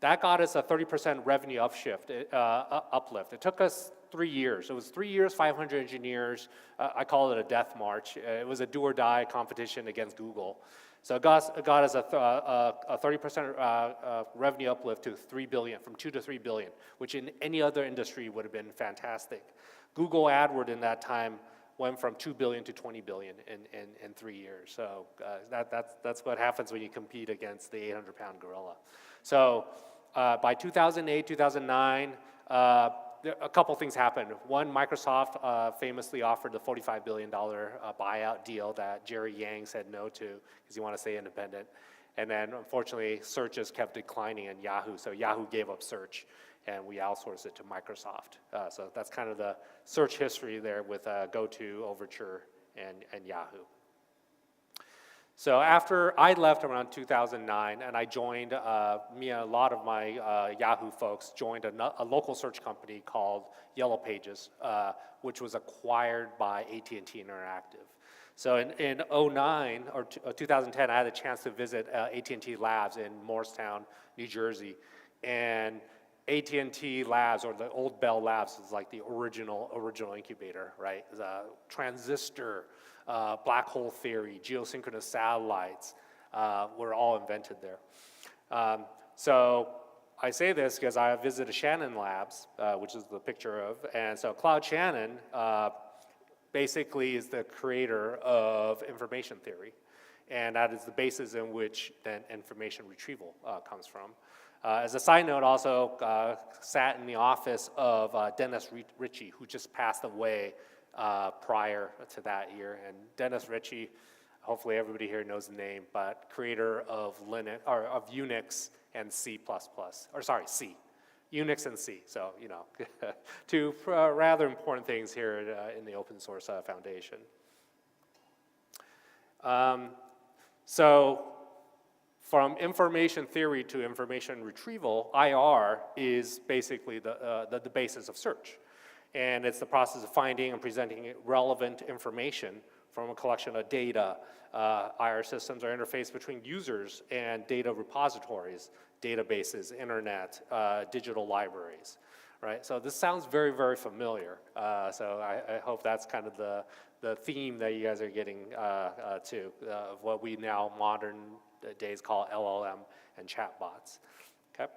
That got us a 30% revenue uplift. It took us 3 years. It was 3 years, 500 engineers. I call it a death march. It was a do or die competition against Google. So it got us a 30% revenue uplift to 3 billion, from 2 to 3 billion, which in any other industry would have been fantastic. Google AdWords in that time went from 2 billion to 20 billion in 3 years. So that's what happens when you compete against the 800-pound gorilla. So by 2008, 2009, a couple things happened. One, Microsoft famously offered the $45 billion buyout deal that Jerry Yang said no to because he wanted to stay independent. And then, unfortunately, search just kept declining in Yahoo. So Yahoo gave up search, and we outsourced it to Microsoft. So that's kind of the search history there with GoTo, Overture, and Yahoo. So after I left around 2009, and I joined, me and a lot of my Yahoo folks joined a local search company called Yellow Pages, which was acquired by AT&T Interactive. So in 09 or 2010, I had a chance to visit AT&T Labs in Morristown, New Jersey, and AT&T Labs, or the old Bell Labs, is like the original incubator, right? The transistor, black hole theory, geosynchronous satellites were all invented there. So I say this because I visited Shannon Labs, which is the picture of, and so Claude Shannon basically is the creator of information theory, and that is the basis in which then information retrieval comes from. As a side note, also sat in the office of Dennis Ritchie, who just passed away prior to that year. And Dennis Ritchie, hopefully everybody here knows the name, but creator of Linux or of Unix and C++, or sorry, C, Unix and C. So you know, two rather important things here in the open source foundation. So from information theory to information retrieval, IR is basically the basis of search. And it's the process of finding and presenting relevant information from a collection of data. IR systems are interface between users and data repositories, databases, internet, digital libraries, right? So this sounds very, very familiar. So I hope that's kind of the theme that you guys are getting to, of what we now modern days call LLM and chatbots, okay?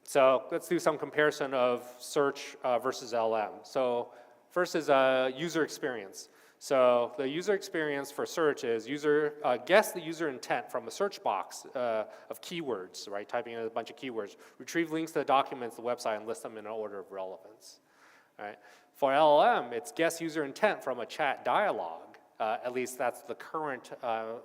So let's do some comparison of search versus LM. So first is user experience. So the user experience for search is guess the user intent from a search box of keywords, right? Typing in a bunch of keywords. Retrieve links to the documents, the website, and list them in an order of relevance, right? For LLM, it's guess user intent from a chat dialogue. At least that's the current,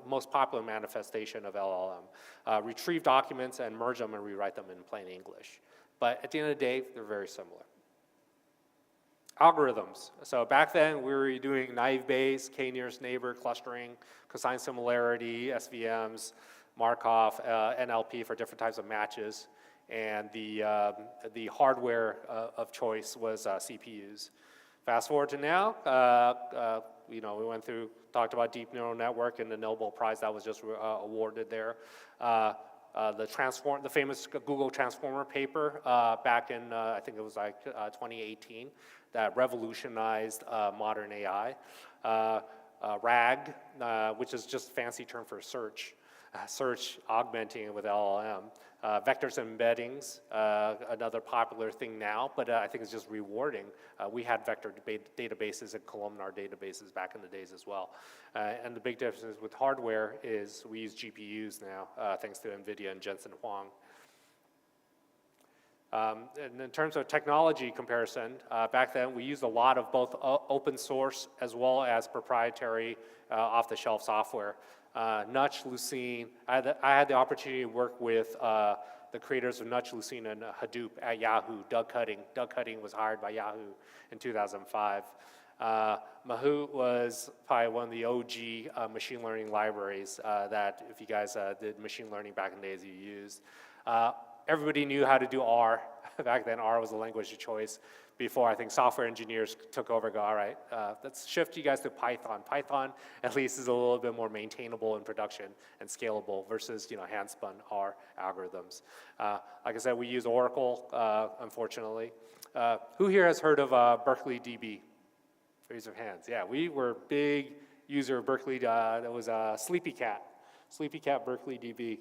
most popular manifestation of LLM. Retrieve documents and merge them and rewrite them in plain English. But at the end of the day, they're very similar. Algorithms. So back then, we were doing naive Bayes, k-nearest neighbor clustering, cosine similarity, SVMs, Markov, NLP for different types of matches. And the hardware of choice was CPUs. Fast forward to now, you know, we went through, talked about deep neural network and the Nobel Prize that was just awarded there. The famous Google Transformer paper back in, I think it was like 2018, that revolutionized modern AI. RAG, which is just a fancy term for search. Search augmenting it with LLM. Vectors and embeddings, another popular thing now, but I think it's just rewarding. We had vector databases and columnar databases back in the days as well. And the big difference with hardware is we use GPUs now, thanks to NVIDIA and Jensen Huang. And in terms of technology comparison, back then we used a lot of both open source as well as proprietary off-the-shelf software. Nutch, Lucene. I had the opportunity to work with the creators of Nutch, Lucene, and Hadoop at Yahoo, Doug Cutting. Doug Cutting was hired by Yahoo in 2005. Mahout was probably one of the OG machine learning libraries that if you guys did machine learning back in the days, you used. Everybody knew how to do R. Back then, R was a language of choice. Before, I think software engineers took over and go, all right, let's shift you guys to Python. Python, at least, is a little bit more maintainable in production and scalable versus, you know, hand-spun R algorithms. Like I said, we use Oracle, unfortunately. Who here has heard of Berkeley DB? Raise your hands. Yeah, we were big user of Berkeley. That was Sleepy Cat Berkeley DB.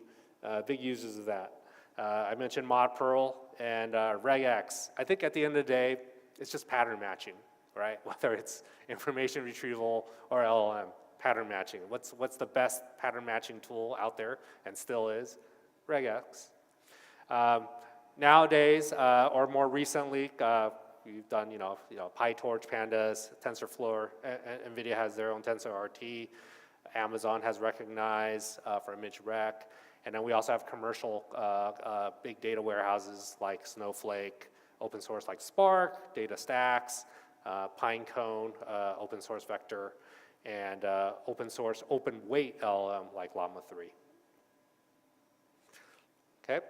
Big users of that. I mentioned ModPerl and regex. I think at the end of the day, it's just pattern matching, right? Whether it's information retrieval or LLM, pattern matching. What's the best pattern matching tool out there, and still is? Regex. Nowadays, or more recently, we've done, you know, PyTorch, Pandas, TensorFlow. NVIDIA has their own TensorRT. Amazon has recognized for image rec. And then we also have commercial big data warehouses like Snowflake, open source like Spark, DataStax, Pinecone, open source vector, and open source open weight LLM like Llama 3. Okay,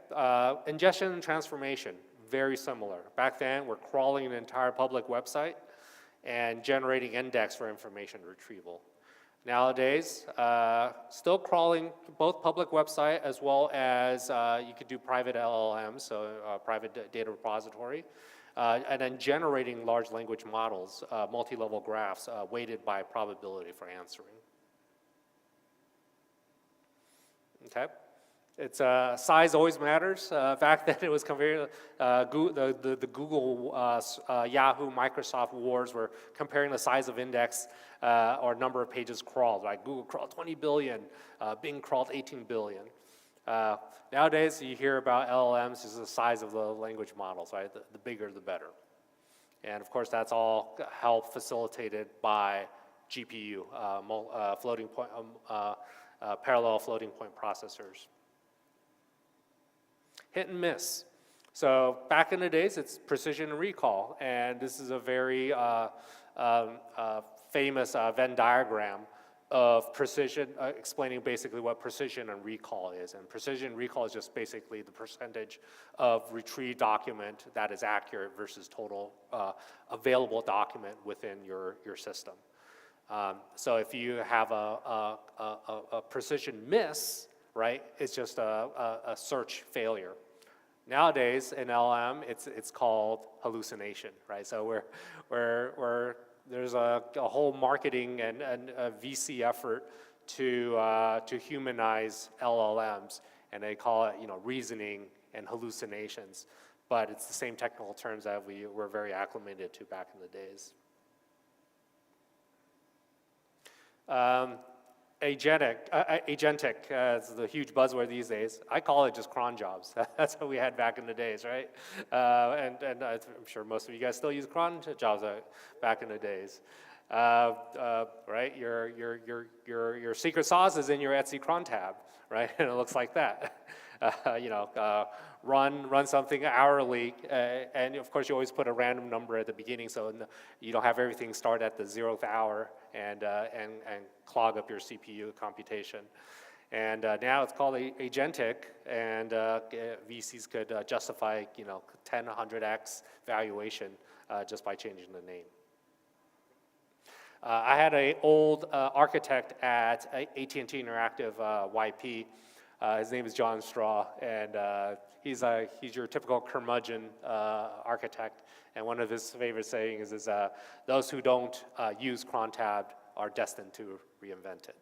ingestion and transformation, very similar. Back then, we're crawling an entire public website and generating index for information retrieval. Nowadays, still crawling both public website as well as you could do private LLMs, so private data repository, and then generating large language models, multi-level graphs weighted by probability for answering. Okay, It's size always matters. Back then, it was comparing the Google, Yahoo, Microsoft wars were comparing the size of index or number of pages crawled. Right, Google crawled 20 billion, Bing crawled 18 billion. Nowadays, you hear about LLMs as the size of the language models. Right, the bigger the better. And of course, that's all help facilitated by GPU, floating point, parallel floating point processors. Hit and miss. So back in the days, it's precision and recall, and this is a very famous Venn diagram of precision, explaining basically what precision and recall is. And precision and recall is just basically the percentage of retrieved document that is accurate versus total available document within your system. So if you have a precision miss, right, it's just a search failure. Nowadays in LLM, it's called hallucination, right? So there's a whole marketing and a VC effort to humanize LLMs, and they call it, reasoning and hallucinations. But it's the same technical terms that we were very acclimated to back in the days. Agentic is the huge buzzword these days. I call it just cron jobs. That's what we had back in the days, right? And I'm sure most of you guys still use cron jobs back in the days, right? Your secret sauce is in your Etsy cron tab, right? And it looks like that. Run something hourly, and of course you always put a random number at the beginning, so you don't have everything start at the 0th hour and clog up your CPU computation. And now it's called agentic, and VCs could justify 10, 100x valuation just by changing the name. I had an old architect at AT&T Interactive YP. His name is John Straw, and he's your typical curmudgeon architect. And one of his favorite sayings is, those who don't use crontab are destined to reinvent it.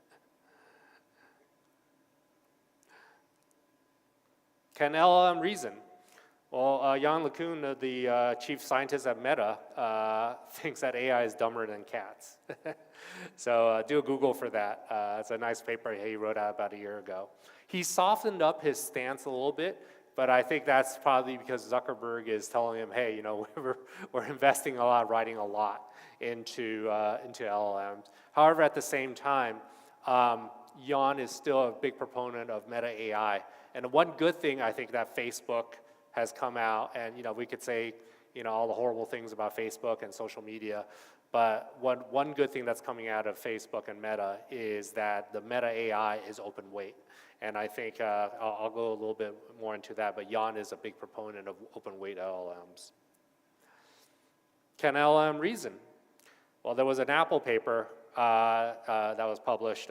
Can LLM reason? Well, Jan LeCun, the chief scientist at Meta, thinks that AI is dumber than cats. So do a Google for that. It's a nice paper he wrote out about a year ago. He softened up his stance a little bit, but I think that's probably because Zuckerberg is telling him, hey, we're investing a lot, writing a lot into LLMs. However, at the same time, Jan is still a big proponent of Meta AI. And one good thing I think that Facebook has come out, and we could say all the horrible things about Facebook and social media, but one good thing that's coming out of Facebook and Meta is that the Meta AI is open weight. And I think I'll go a little bit more into that, but Jan is a big proponent of open weight LLMs. Can LLM reason? Well, there was an Apple paper that was published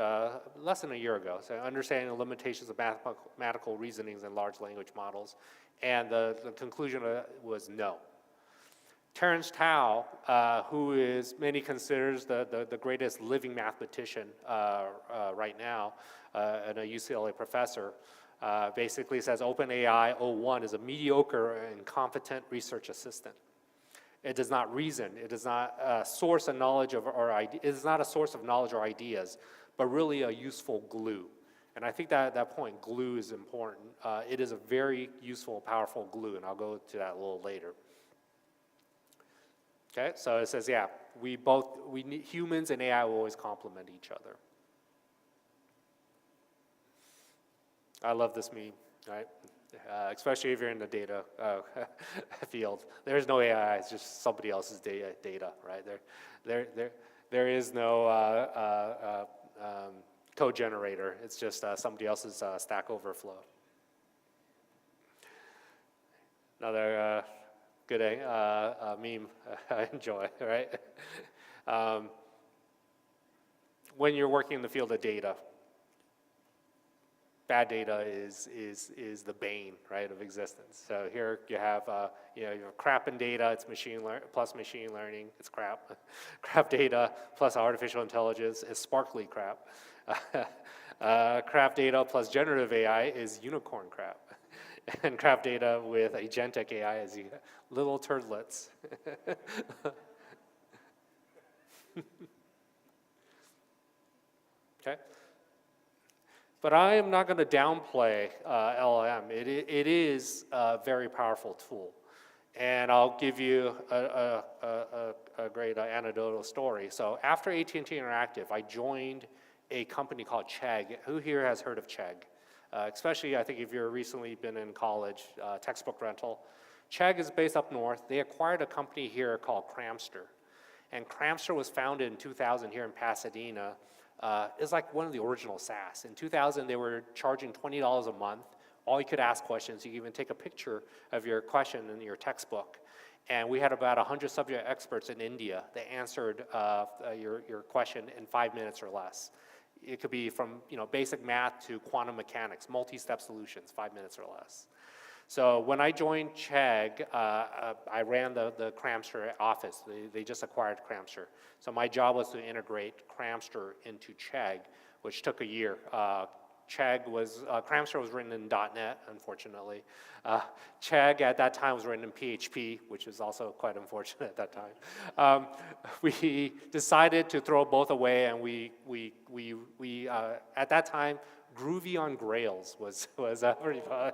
less than a year ago, so understanding the limitations of mathematical reasonings in large language models, and the conclusion was no. Terence Tao, who is many considers the greatest living mathematician right now, and a UCLA professor, basically says OpenAI 01 is a mediocre and competent research assistant. It does not reason. It is not a source of knowledge it is not a source of knowledge or ideas, but really a useful glue. And I think that point, glue, is important. It is a very useful, powerful glue, and I'll go to that a little later. Okay, so it says, yeah, we need, humans and AI will always complement each other. I love this meme, right? Especially if you're in the data field. There's no AI, it's just somebody else's data, right? There is no code generator. It's just somebody else's Stack Overflow. Another good meme I enjoy, right? When you're working in the field of data, bad data is the bane, right, of existence. So here you have you have crap in data. It's plus machine learning. It's crap. Crap data plus artificial intelligence is sparkly crap. Craft data plus generative AI is unicorn crap. And craft data with agentic AI is little turdlets. Okay. But I am not going to downplay LLM. It is a very powerful tool. And I'll give you a great anecdotal story. So after AT&T Interactive, I joined a company called Chegg. Who here has heard of Chegg? Especially, I think, if you've recently been in college, textbook rental. Chegg is based up north. They acquired a company here called Cramster. And Cramster was founded in 2000 here in Pasadena. It's like one of the original SaaS. In 2000, they were charging $20 a month. All you could ask questions. You could even take a picture of your question in your textbook. And we had about 100 subject experts in India that answered your question in 5 minutes or less. It could be from basic math to quantum mechanics, multi-step solutions, 5 minutes or less. So when I joined Chegg, I ran the Cramster office. They just acquired Cramster. So my job was to integrate Cramster into Chegg, which took a year. Cramster was written in .NET, unfortunately. Chegg at that time was written in PHP, which was also quite unfortunate at that time. We decided to throw both away, and we at that time, Groovy on Grails was pretty fun.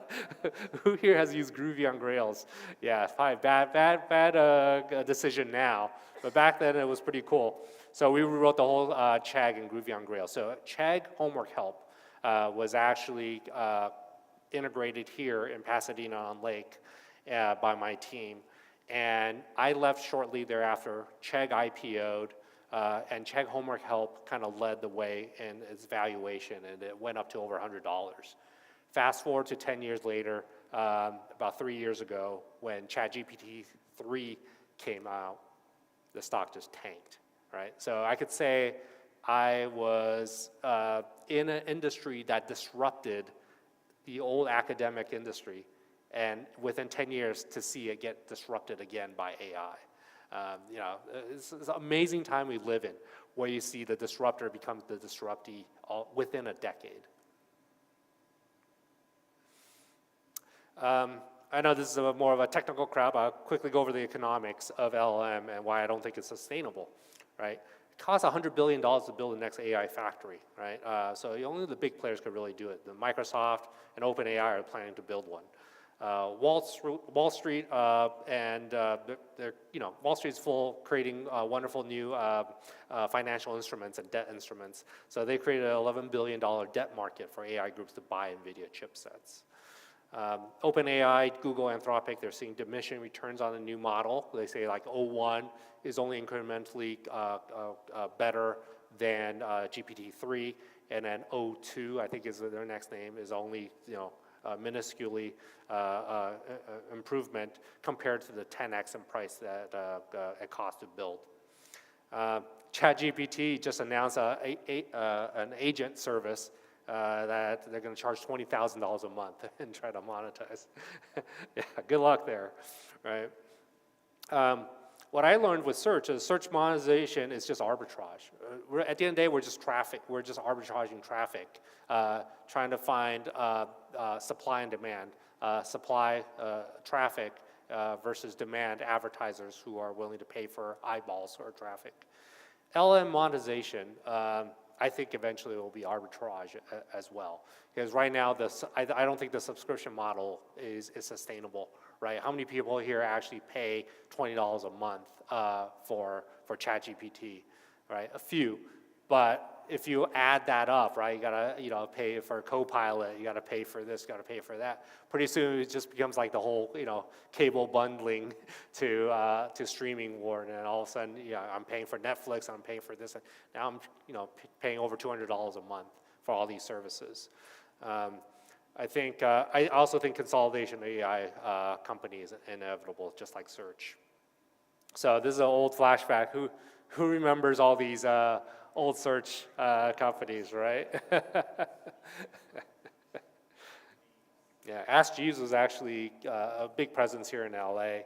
Who here has used Groovy on Grails? Yeah, fine. Bad decision now, but back then it was pretty cool. So we rewrote the whole Chegg and Groovy on Grails. So Chegg Homework Help was actually integrated here in Pasadena on Lake by my team. And I left shortly thereafter. Chegg IPO'd, and Chegg Homework Help kind of led the way in its valuation, and it went up to over $100. Fast forward to 10 years later, about 3 years ago, when ChatGPT 3 came out, the stock just tanked, right? So I could say I was in an industry that disrupted the old academic industry, and within 10 years to see it get disrupted again by AI. It's an amazing time we live in, where you see the disruptor becomes the disruptee within a decade. I know this is more of a technical crowd, but I'll quickly go over the economics of LLM and why I don't think it's sustainable, right? It costs $100 billion to build the next AI factory, right? So only the big players could really do it. The Microsoft and OpenAI are planning to build one. Wall Street Wall Street's full creating wonderful new financial instruments and debt instruments. So they created an $11 billion debt market for AI groups to buy NVIDIA chipsets. OpenAI, Google, Anthropic, they're seeing diminishing returns on the new model. They say like O1 is only incrementally better than GPT-3, and then O2, I think is their next name, is only minusculely improvement compared to the 10x in price that it cost to build. ChatGPT just announced an agent service that they're going to charge $20,000 a month and try to monetize. Yeah, good luck there, right? What I learned with search is search monetization is just arbitrage. At the end of the day, we're just traffic. We're just arbitraging traffic, trying to find supply and demand. Supply traffic versus demand advertisers who are willing to pay for eyeballs or traffic. LM monetization, I think eventually it will be arbitrage as well. Because right now, I don't think the subscription model is sustainable, right? How many people here actually pay $20 a month for ChatGPT, right? A few, but if you add that up, right, you gotta pay for Copilot, you gotta pay for this, you gotta pay for that. Pretty soon it just becomes like the whole cable bundling to streaming war, and then all of a sudden I'm paying for Netflix, I'm paying for this, and now I'm paying over $200 a month for all these services. I also think consolidation of AI companies is inevitable, just like search. So this is an old flashback. Who remembers all these old search companies, right? Yeah, Ask Jeeves was actually a big presence here in LA.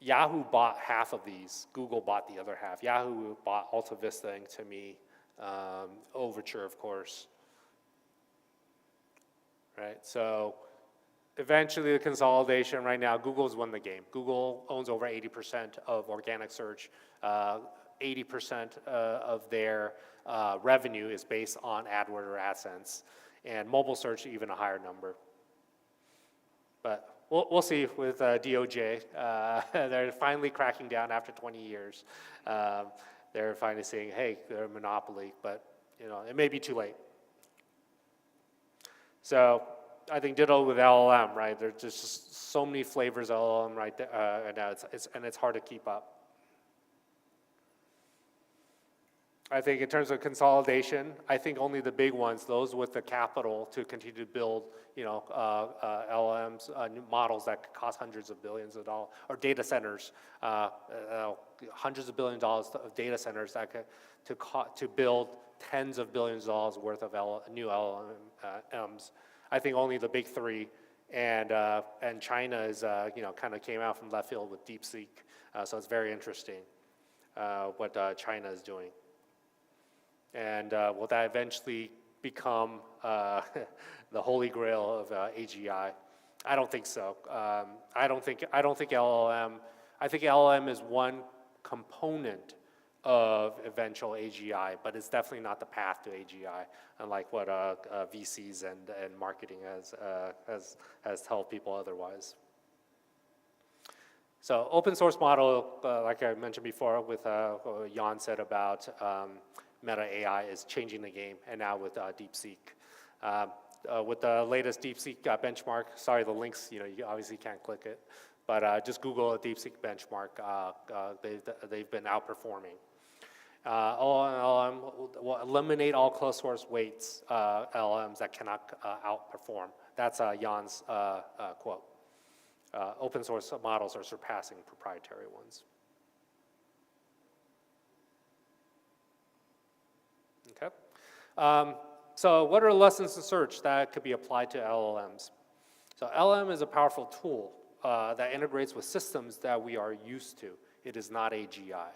Yahoo bought half of these. Google bought the other half. Yahoo bought Alta Vista and to me Overture, of course. Right, so eventually the consolidation right now, Google's won the game. Google owns over 80% of organic search. 80% of their revenue is based on AdWord or AdSense, and mobile search even a higher number. But we'll see with DOJ. They're finally cracking down after 20 years. They're finally saying, hey, they're a monopoly, but it may be too late. So I think ditto with LLM, right? There's just so many flavors of LLM right there, and now it's hard to keep up. I think in terms of consolidation, I think only the big ones, those with the capital to continue to build, LLMs, new models that could cost hundreds of billions of dollars, or data centers, hundreds of $1 billion of data centers that could to build tens of billions of dollars worth of new LLMs. I think only the big three, and China is, kind of came out from left field with DeepSeek, so it's very interesting what China is doing. And will that eventually become the holy grail of AGI? I don't think so. I don't think LLM. I think LLM is one component of eventual AGI, but it's definitely not the path to AGI, unlike what VCs and marketing has told people otherwise. So open source model, like I mentioned before, with what Jan said about Meta AI is changing the game, and now with DeepSeek. With the latest DeepSeek benchmark, sorry, the links, you obviously can't click it, but just Google a DeepSeek benchmark. They've been outperforming. LLM will eliminate all closed source weights, LLMs that cannot outperform. That's Jan's quote. Open source models are surpassing proprietary ones. Okay. So what are lessons in search that could be applied to LLMs? So LLM is a powerful tool that integrates with systems that we are used to. It is not AGI.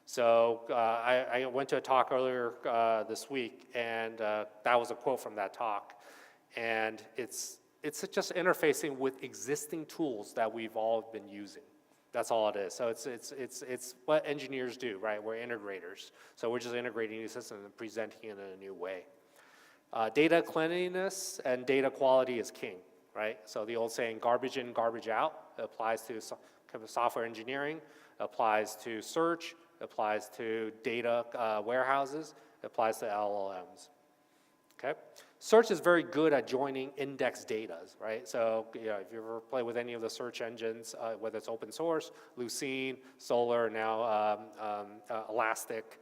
So I went to a talk earlier this week, and that was a quote from that talk. And it's just interfacing with existing tools that we've all been using. That's all it is. So it's what engineers do, right? We're integrators. So we're just integrating new systems and presenting it in a new way. Data cleanliness and data quality is king, right? So the old saying, garbage in, garbage out, applies to software engineering, applies to search, applies to data warehouses, applies to LLMs. Okay? Search is very good at joining index data, right? So if you ever play with any of the search engines, whether it's open source, Lucene, Solr, now Elastic,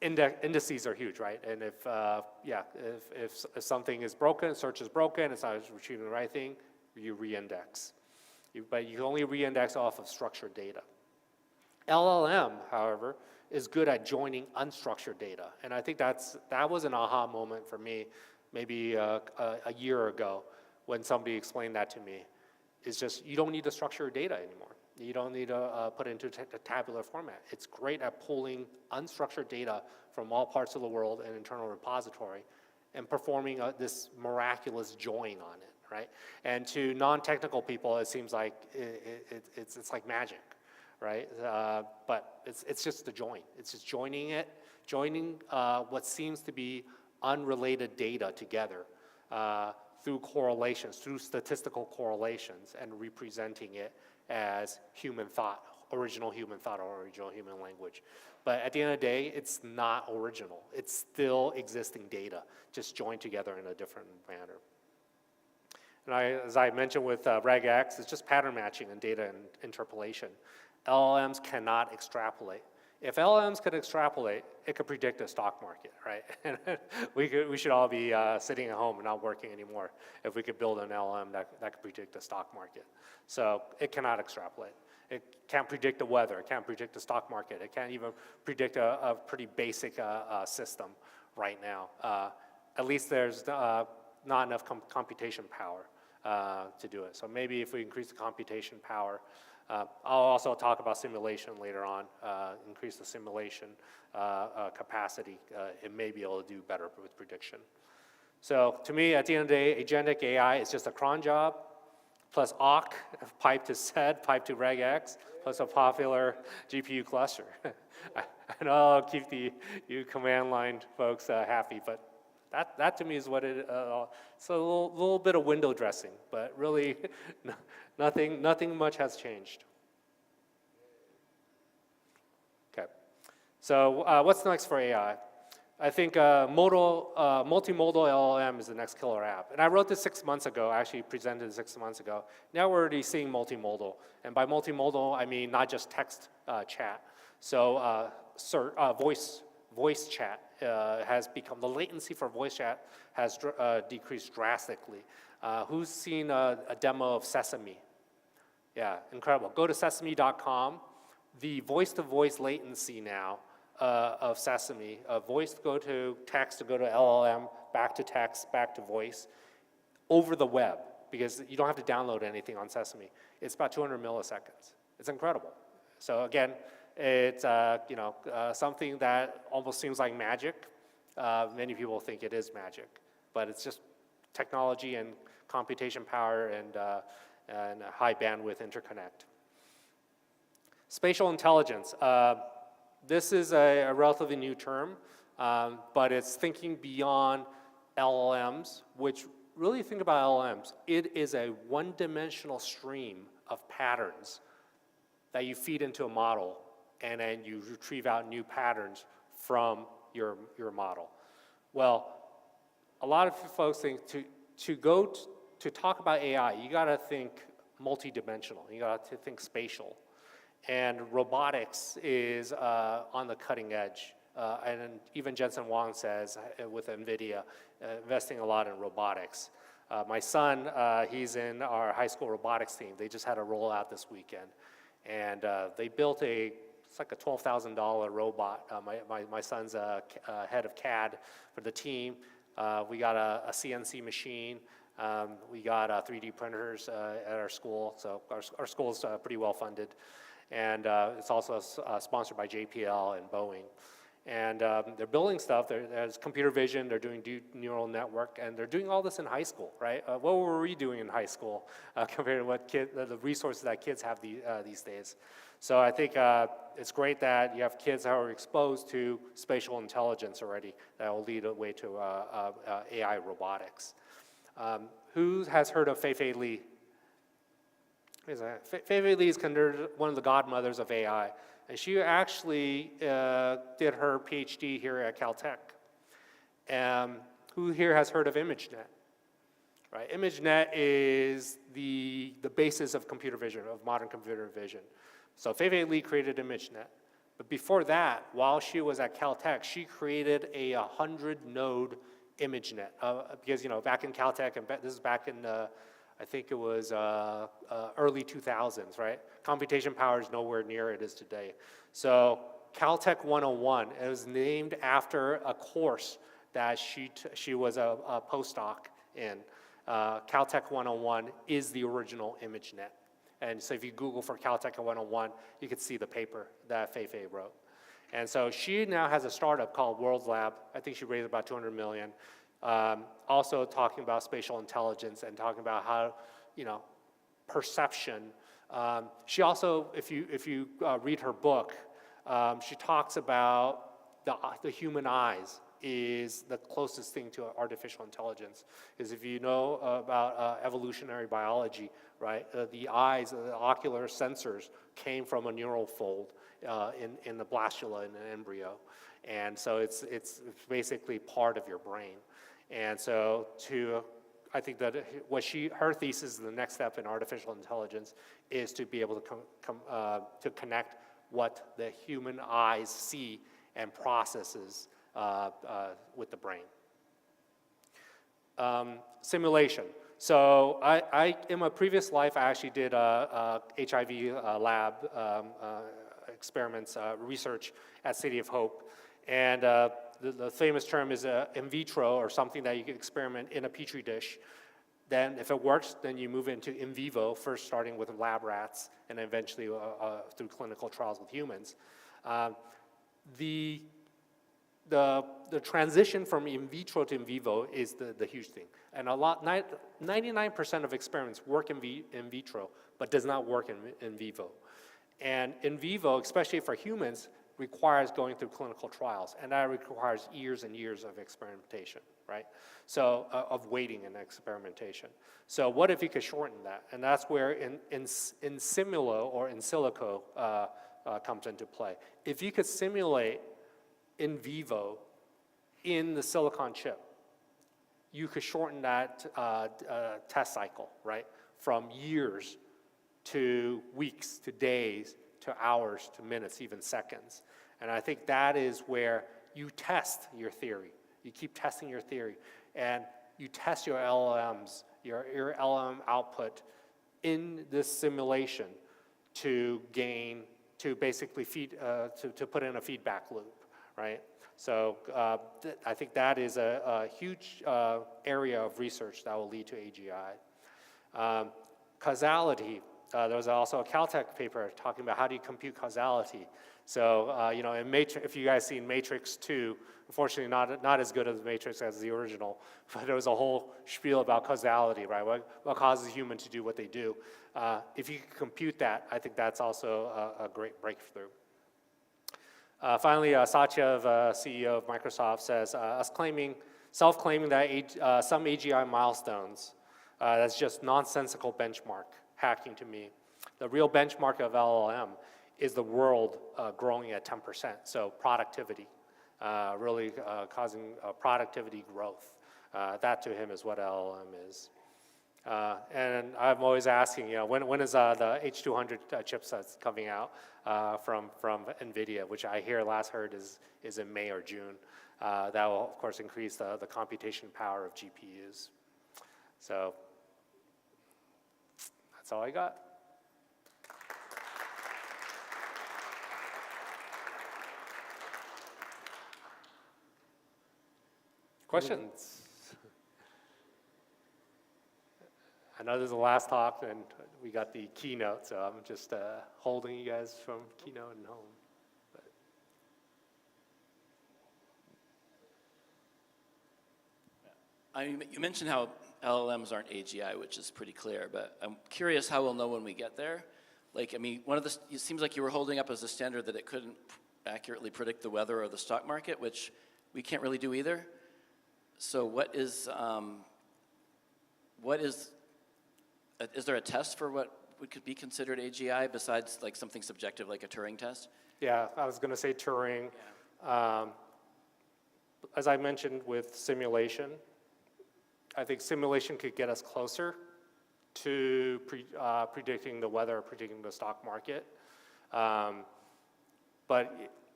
indices are huge, right? And if something is broken, search is broken, it's not retrieving the right thing, you re-index. But you can only re-index off of structured data. LLM, however, is good at joining unstructured data. And I think that was an aha moment for me maybe a year ago when somebody explained that to me. It's just, you don't need to structure your data anymore. You don't need to put it into a tabular format. It's great at pulling unstructured data from all parts of the world and internal repository and performing this miraculous join on it, right? And to non-technical people, it seems like it's like magic. Right, but it's just the join. It's just joining what seems to be unrelated data together through correlations, through statistical correlations, and representing it as human thought, original human thought, or original human language. But at the end of the day, it's not original. It's still existing data, just joined together in a different manner. And as I mentioned with regex, it's just pattern matching and data interpolation. LLMs cannot extrapolate. If LLMs could extrapolate, it could predict the stock market, right? we should all be sitting at home and not working anymore if we could build an LLM that could predict the stock market. So it cannot extrapolate. It can't predict the weather. It can't predict the stock market. It can't even predict a pretty basic system right now. At least there's not enough computation power to do it. So maybe if we increase the computation power, I'll also talk about simulation later on, increase the simulation capacity. It may be able to do better with prediction. So to me, at the end of the day, agentic AI is just a cron job, plus awk, pipe to SED, pipe to regX, plus a popular GPU cluster. I know I'll keep you command line folks happy, but that to me is what it, it's a little bit of window dressing, but really nothing much has changed. Okay, so what's next for AI? I think multimodal LLM is the next killer app. And I wrote this 6 months ago, I actually presented it 6 months ago. Now we're already seeing multimodal. And by multimodal, I mean not just text chat. So voice chat has become, the latency for voice chat has decreased drastically. Who's seen a demo of Sesame? Yeah, incredible. Go to sesame.com. The voice-to-voice latency now of Sesame, voice to go to text, to go to LLM, back to text, back to voice, over the web, because you don't have to download anything on Sesame. It's about 200 milliseconds. It's incredible. So again, it's something that almost seems like magic. Many people think it is magic, but it's just technology and computation power and high bandwidth interconnect. Spatial intelligence. This is a relatively new term, but it's thinking beyond LLMs, which really think about LLMs. It is a one-dimensional stream of patterns that you feed into a model, and then you retrieve out new patterns from your model. Well, a lot of folks think to talk about AI, you gotta think multi-dimensional, you gotta think spatial. And robotics is on the cutting edge. And even Jensen Huang says, with NVIDIA, investing a lot in robotics. My son, he's in our high school robotics team. They just had a rollout this weekend. And they built it's like a $12,000 robot. My son's head of CAD for the team. We got a CNC machine. We got 3D printers at our school. So our school is pretty well funded. And it's also sponsored by JPL and Boeing. And they're building stuff. There's computer vision. They're doing deep neural network. And they're doing all this in high school, right? What were we doing in high school compared to what the resources that kids have these days? So I think it's great that you have kids that are exposed to spatial intelligence already that will lead the way to AI robotics. Who has heard of Fei-Fei Li? Fei-Fei Li is considered one of the godmothers of AI. And she actually did her PhD here at Caltech. Who here has heard of ImageNet? Right, ImageNet is the basis of computer vision, of modern computer vision. So Fei-Fei Li created ImageNet. But before that, while she was at Caltech, she created a 100-node ImageNet. Because, back in Caltech, and this is back in I think it was early 2000s, right? Computation power is nowhere near it is today. So Caltech 101, it was named after a course that she was a postdoc in. Caltech 101 is the original ImageNet. And so if you Google for Caltech 101, you could see the paper that Fei-Fei wrote. And so she now has a startup called Worlds Lab. I think she raised about 200 million. Also talking about spatial intelligence and talking about how, perception. She also, if you read her book, she talks about the human eyes is the closest thing to artificial intelligence. Because if you know about evolutionary biology, right, the eyes, the ocular sensors came from a neural fold in the blastula in an embryo. And so it's basically part of your brain. And so I think that her thesis, the next step in artificial intelligence, is to be able to connect what the human eyes see and processes with the brain. Simulation. So in my previous life, I actually did a HIV lab experiments, research at City of Hope. And the famous term is in vitro, or something that you can experiment in a petri dish. Then if it works, then you move into in vivo, first starting with lab rats, and eventually through clinical trials with humans. The transition from in vitro to in vivo is the huge thing. And 99% of experiments work in vitro, but does not work in vivo. And in vivo, especially for humans, requires going through clinical trials, and that requires years and years of experimentation, right? So, of waiting and experimentation. So what if you could shorten that? And that's where in simulo or in silico comes into play. If you could simulate in vivo in the silicon chip, you could shorten that test cycle, right? From years to weeks, to days, to hours, to minutes, even seconds. And I think that is where you test your theory. You keep testing your theory, and you test your LLMs, your LLM output in this simulation to basically to put in a feedback loop, right? So I think that is a huge area of research that will lead to AGI. Causality. There was also a Caltech paper talking about how do you compute causality. So, you know, if you guys seen Matrix 2, unfortunately not as good as Matrix as the original, but there was a whole spiel about causality, right? What causes a human to do what they do. If you can compute that, I think that's also a great breakthrough. Finally, Satya, CEO of Microsoft, says, self-claiming that some AGI milestones, that's just nonsensical benchmark hacking to me. The real benchmark of LLM is the world growing at 10%, so productivity, really causing productivity growth. That to him is what LLM is. And I'm always asking, you know, when is the H200 chipsets coming out from NVIDIA, which I hear last heard is in May or June. That will, of course, increase the computation power of GPUs. So that's all I got. Questions? I know this is the last talk, and we got the keynote, so I'm just holding you guys from keynote and home. You mentioned how LLMs aren't AGI, which is pretty clear, but I'm curious how we'll know when we get there. Like, I mean, it seems like you were holding up as a standard that it couldn't accurately predict the weather or the stock market, which we can't really do either. So is there a test for what could be considered AGI besides like something subjective like a Turing test? Yeah, I was going to say Turing. Yeah. As I mentioned with simulation, I think simulation could get us closer to predicting the weather, predicting the stock market. But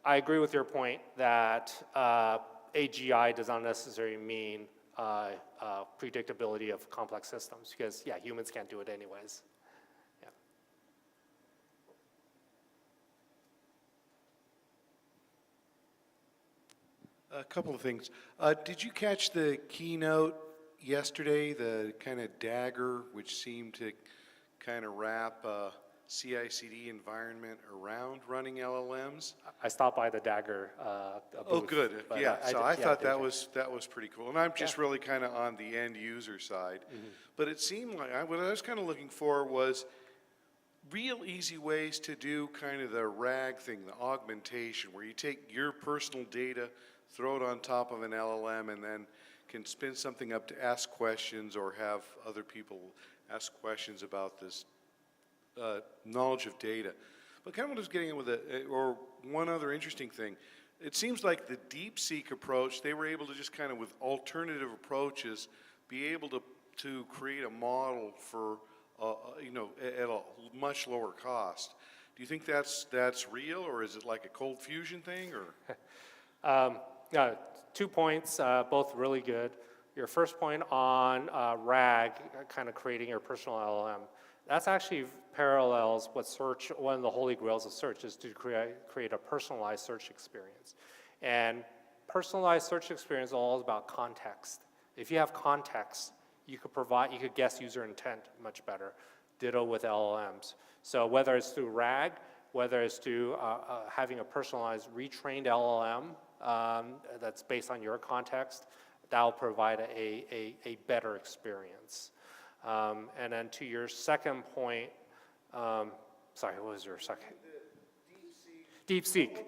I agree with your point that AGI does not necessarily mean predictability of complex systems, because, yeah, humans can't do it anyways. Yeah. A couple of things. Did you catch the keynote yesterday, the kind of dagger, which seemed to kind of wrap CI/CD environment around running LLMs? I stopped by the Dagger booth. Oh, good. Yeah. I thought that was pretty cool. And I'm just really kind of on the end user side. Mm-hmm. But it seemed like what I was kind of looking for was real easy ways to do kind of the RAG thing, the augmentation, where you take your personal data, throw it on top of an LLM, and then can spin something up to ask questions or have other people ask questions about this knowledge of data. But kind of what I was getting at with or one other interesting thing, it seems like the DeepSeek approach, they were able to just kind of with alternative approaches be able to create a model for at a much lower cost. Do you think that's real, or is it like a cold fusion thing, or? 2 points, both really good. Your first point on RAG, kind of creating your personal LLM, that's actually parallels what search, one of the holy grails of search is to create a personalized search experience. And personalized search experience is all about context. If you have context, you could guess user intent much better. Ditto with LLMs. So whether it's through RAG, whether it's through having a personalized retrained LLM that's based on your context, that'll provide a better experience. And then to your second point, sorry, what was your second? DeepSeek.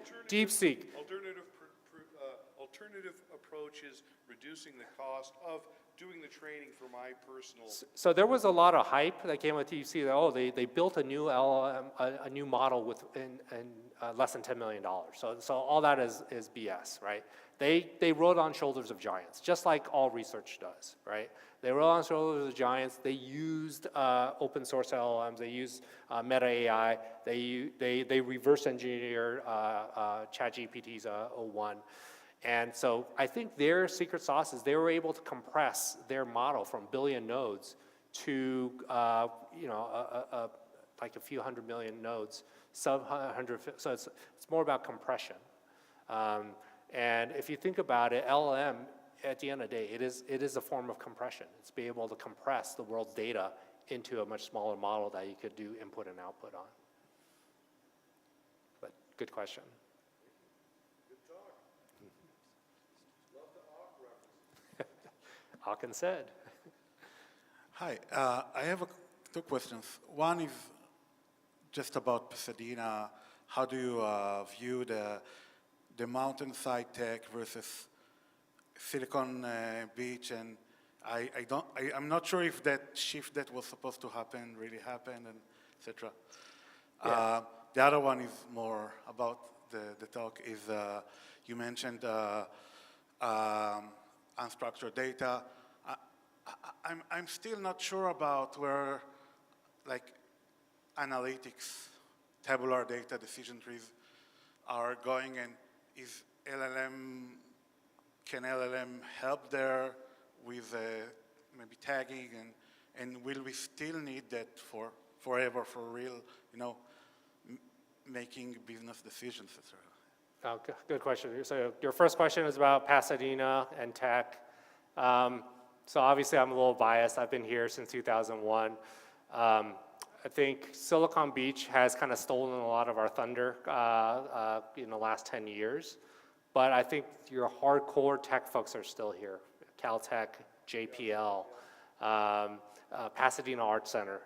Alternative approach is reducing the cost of doing the training for my personal. So there was a lot of hype that came with DeepSeek. That, oh, they built a new LLM, a new model in less than $10 million. So all that is BS, right? They rode on shoulders of giants, just like all research does, right? They rode on shoulders of giants. They used open source LLMs. They used Meta AI. They reverse engineered ChatGPT's 01. And so I think their secret sauce is they were able to compress their model from billion nodes to like a few hundred million nodes, sub 100. So it's more about compression. And if you think about it, LLM at the end of the day, it is a form of compression. It's being able to compress the world's data into a much smaller model that you could do input and output on. But good question. Hawkins said. Hi, I have two questions. One is just about Pasadena. How do you view the mountainside tech versus Silicon Beach? And I'm not sure if that shift that was supposed to happen really happened, and etc. Yeah. The other one is more about the talk. Is you mentioned unstructured data. I'm still not sure about where, like, analytics, tabular data, decision trees are going, and can LLM help there with maybe tagging, and will we still need that forever, for real, making business decisions, etc.? Oh, good question. So your first question is about Pasadena and tech. So obviously I'm a little biased. I've been here since 2001. I think Silicon Beach has kind of stolen a lot of our thunder in the last 10 years. But I think your hardcore tech folks are still here. Caltech, JPL, Pasadena Art Center,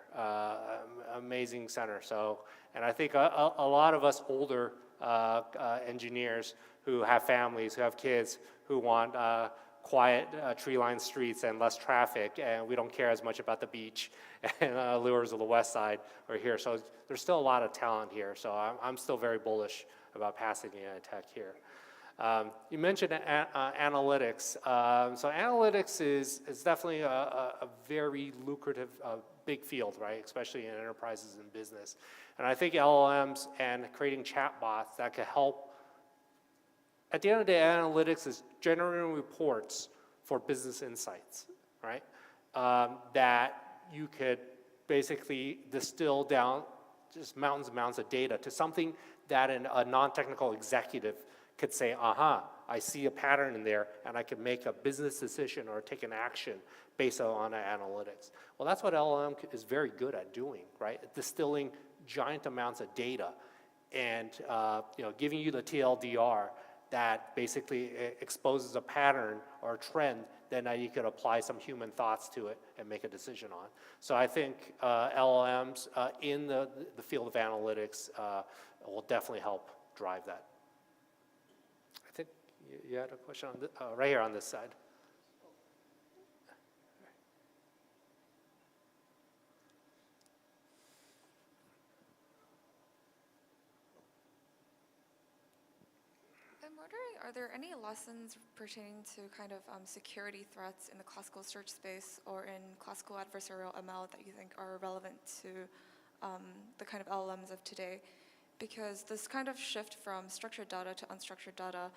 amazing center. So, and I think a lot of us older engineers who have families, who have kids, who want quiet tree-lined streets and less traffic, and we don't care as much about the beach and lures of the west side are here. So there's still a lot of talent here. So I'm still very bullish about Pasadena tech here. You mentioned analytics. So analytics is definitely a very lucrative, big field, right? Especially in enterprises and business. And I think LLMs and creating chatbots that could help. At the end of the day, analytics is generating reports for business insights, right? That you could basically distill down just mountains and mountains of data to something that a non-technical executive could say, aha, I see a pattern in there, and I could make a business decision or take an action based on analytics. Well, that's what LLM is very good at doing, right? Distilling giant amounts of data and giving you the TLDR that basically exposes a pattern or a trend, then you could apply some human thoughts to it and make a decision on. So I think LLMs in the field of analytics will definitely help drive that. I think you had a question on right here on this side. I'm wondering, are there any lessons pertaining to kind of security threats in the classical search space or in classical adversarial ML that you think are relevant to the kind of LLMs of today? Because this kind of shift from structured data to unstructured data,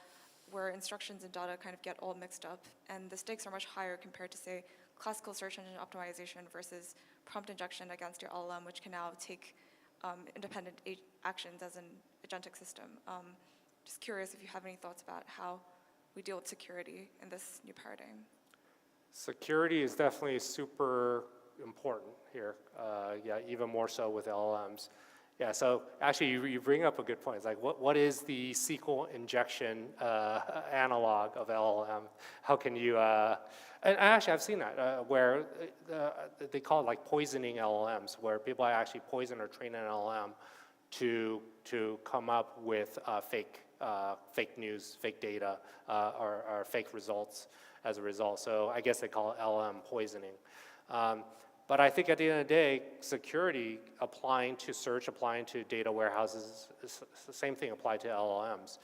where instructions and data kind of get all mixed up, and the stakes are much higher compared to, say, classical search engine optimization versus prompt injection against your LLM, which can now take independent actions as an agentic system. Just curious if you have any thoughts about how we deal with security in this new paradigm. Security is definitely super important here. Yeah, even more so with LLMs. Yeah, so actually you bring up a good point. It's like, what is the SQL injection analog of LLM? How can you, and actually I've seen that where they call it like poisoning LLMs, where people actually poison or train an LLM to come up with fake news, fake data, or fake results as a result. So I guess they call it LLM poisoning. But I think at the end of the day, security applying to search, applying to data warehouses, is the same thing applied to LLMs.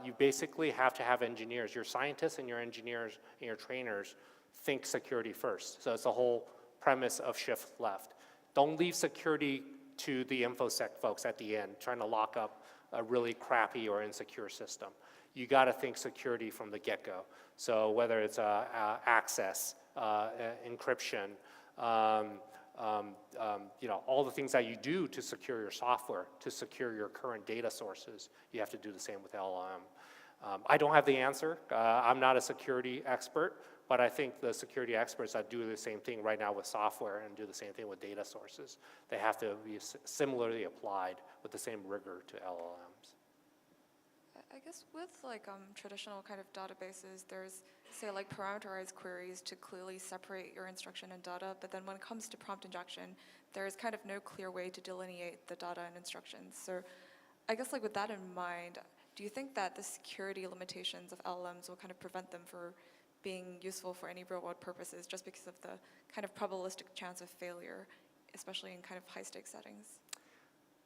You basically have to have engineers. Your scientists and your engineers and your trainers think security first. So it's the whole premise of shift left. Don't leave security to the InfoSec folks at the end, trying to lock up a really crappy or insecure system. You got to think security from the get-go. So whether it's access, encryption, you know, all the things that you do to secure your software, to secure your current data sources, you have to do the same with LLM. I don't have the answer. I'm not a security expert, but I think the security experts that do the same thing right now with software and do the same thing with data sources, they have to be similarly applied with the same rigor to LLMs. I guess with like traditional kind of databases, there's say like parameterized queries to clearly separate your instruction and data, but then when it comes to prompt injection, there's kind of no clear way to delineate the data and instructions. So I guess like with that in mind, do you think that the security limitations of LLMs will kind of prevent them from being useful for any real world purposes just because of the kind of probabilistic chance of failure, especially in kind of high stakes settings?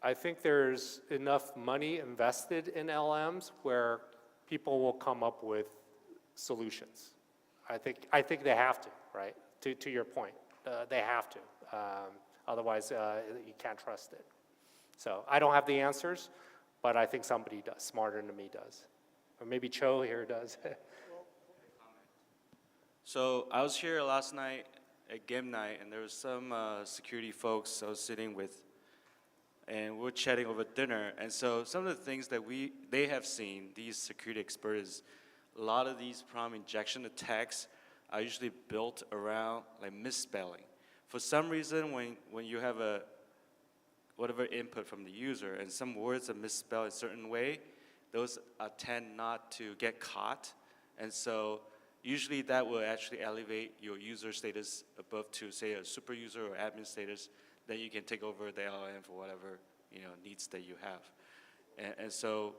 I think there's enough money invested in LLMs where people will come up with solutions. I think they have to, right? To your point, they have to. Otherwise, you can't trust it. So I don't have the answers, but I think somebody does, smarter than me does. Or maybe Cho here does. So I was here last night at game night, and there was some security folks I was sitting with, and we were chatting over dinner. And so some of the things that they have seen, these security experts, a lot of these prompt injection attacks are usually built around like misspelling. For some reason, when you have whatever input from the user and some words are misspelled a certain way, those tend not to get caught. And so usually that will actually elevate your user status above to say a super user or admin status, that you can take over the LLM for whatever needs that you have. And so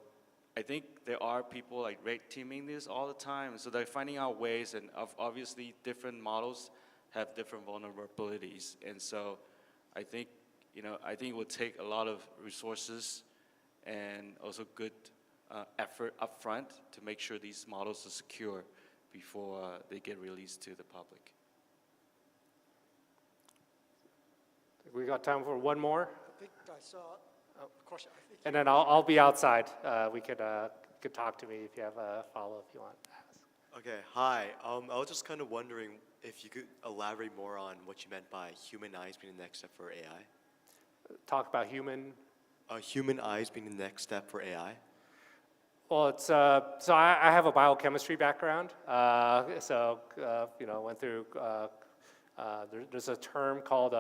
I think there are people like red teaming this all the time. So they're finding out ways, and obviously different models have different vulnerabilities. And so I think it will take a lot of resources and also good effort upfront to make sure these models are secure before they get released to the public. We got time for one more, I think I saw a question. I think and then I'll be outside. We could talk to me if you have a follow-up you want to ask. Okay, hi. I was just kind of wondering if you could elaborate more on what you meant by human eyes being the next step for AI. Talk about human. Human eyes being the next step for AI. Well, it's so I have a biochemistry background. Went through. There's a term called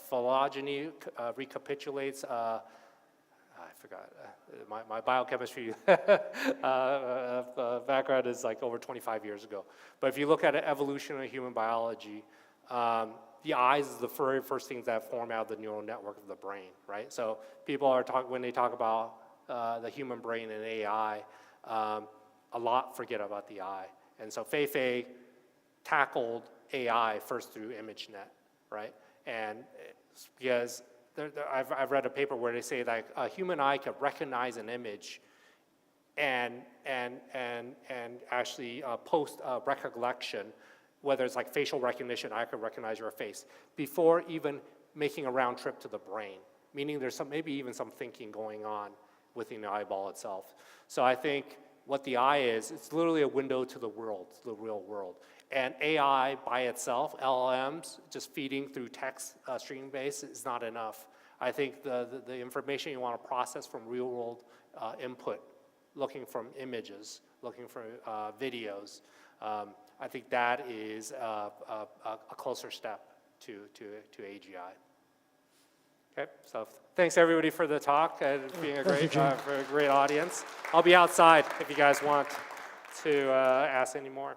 phylogeny recapitulates. I forgot. My biochemistry background is like over 25 years ago. But if you look at evolution of human biology, the eyes is the very first things that form out of the neural network of the brain, right? So people are when they talk about the human brain and AI, a lot forget about the eye. And so Fei tackled AI first through ImageNet, right? And because I've read a paper where they say that a human eye can recognize an image and actually post recollection, whether it's like facial recognition, I could recognize your face, before even making a round trip to the brain, meaning there's maybe even some thinking going on within the eyeball itself. So I think what the eye is, it's literally a window to the world, to the real world. And AI by itself, LLMs, just feeding through text stream base is not enough. I think the information you want to process from real world input, looking from images, looking for videos, I think that is a closer step to AGI. Okay, so thanks everybody for the talk and being for a great audience. I'll be outside if you guys want to ask any more.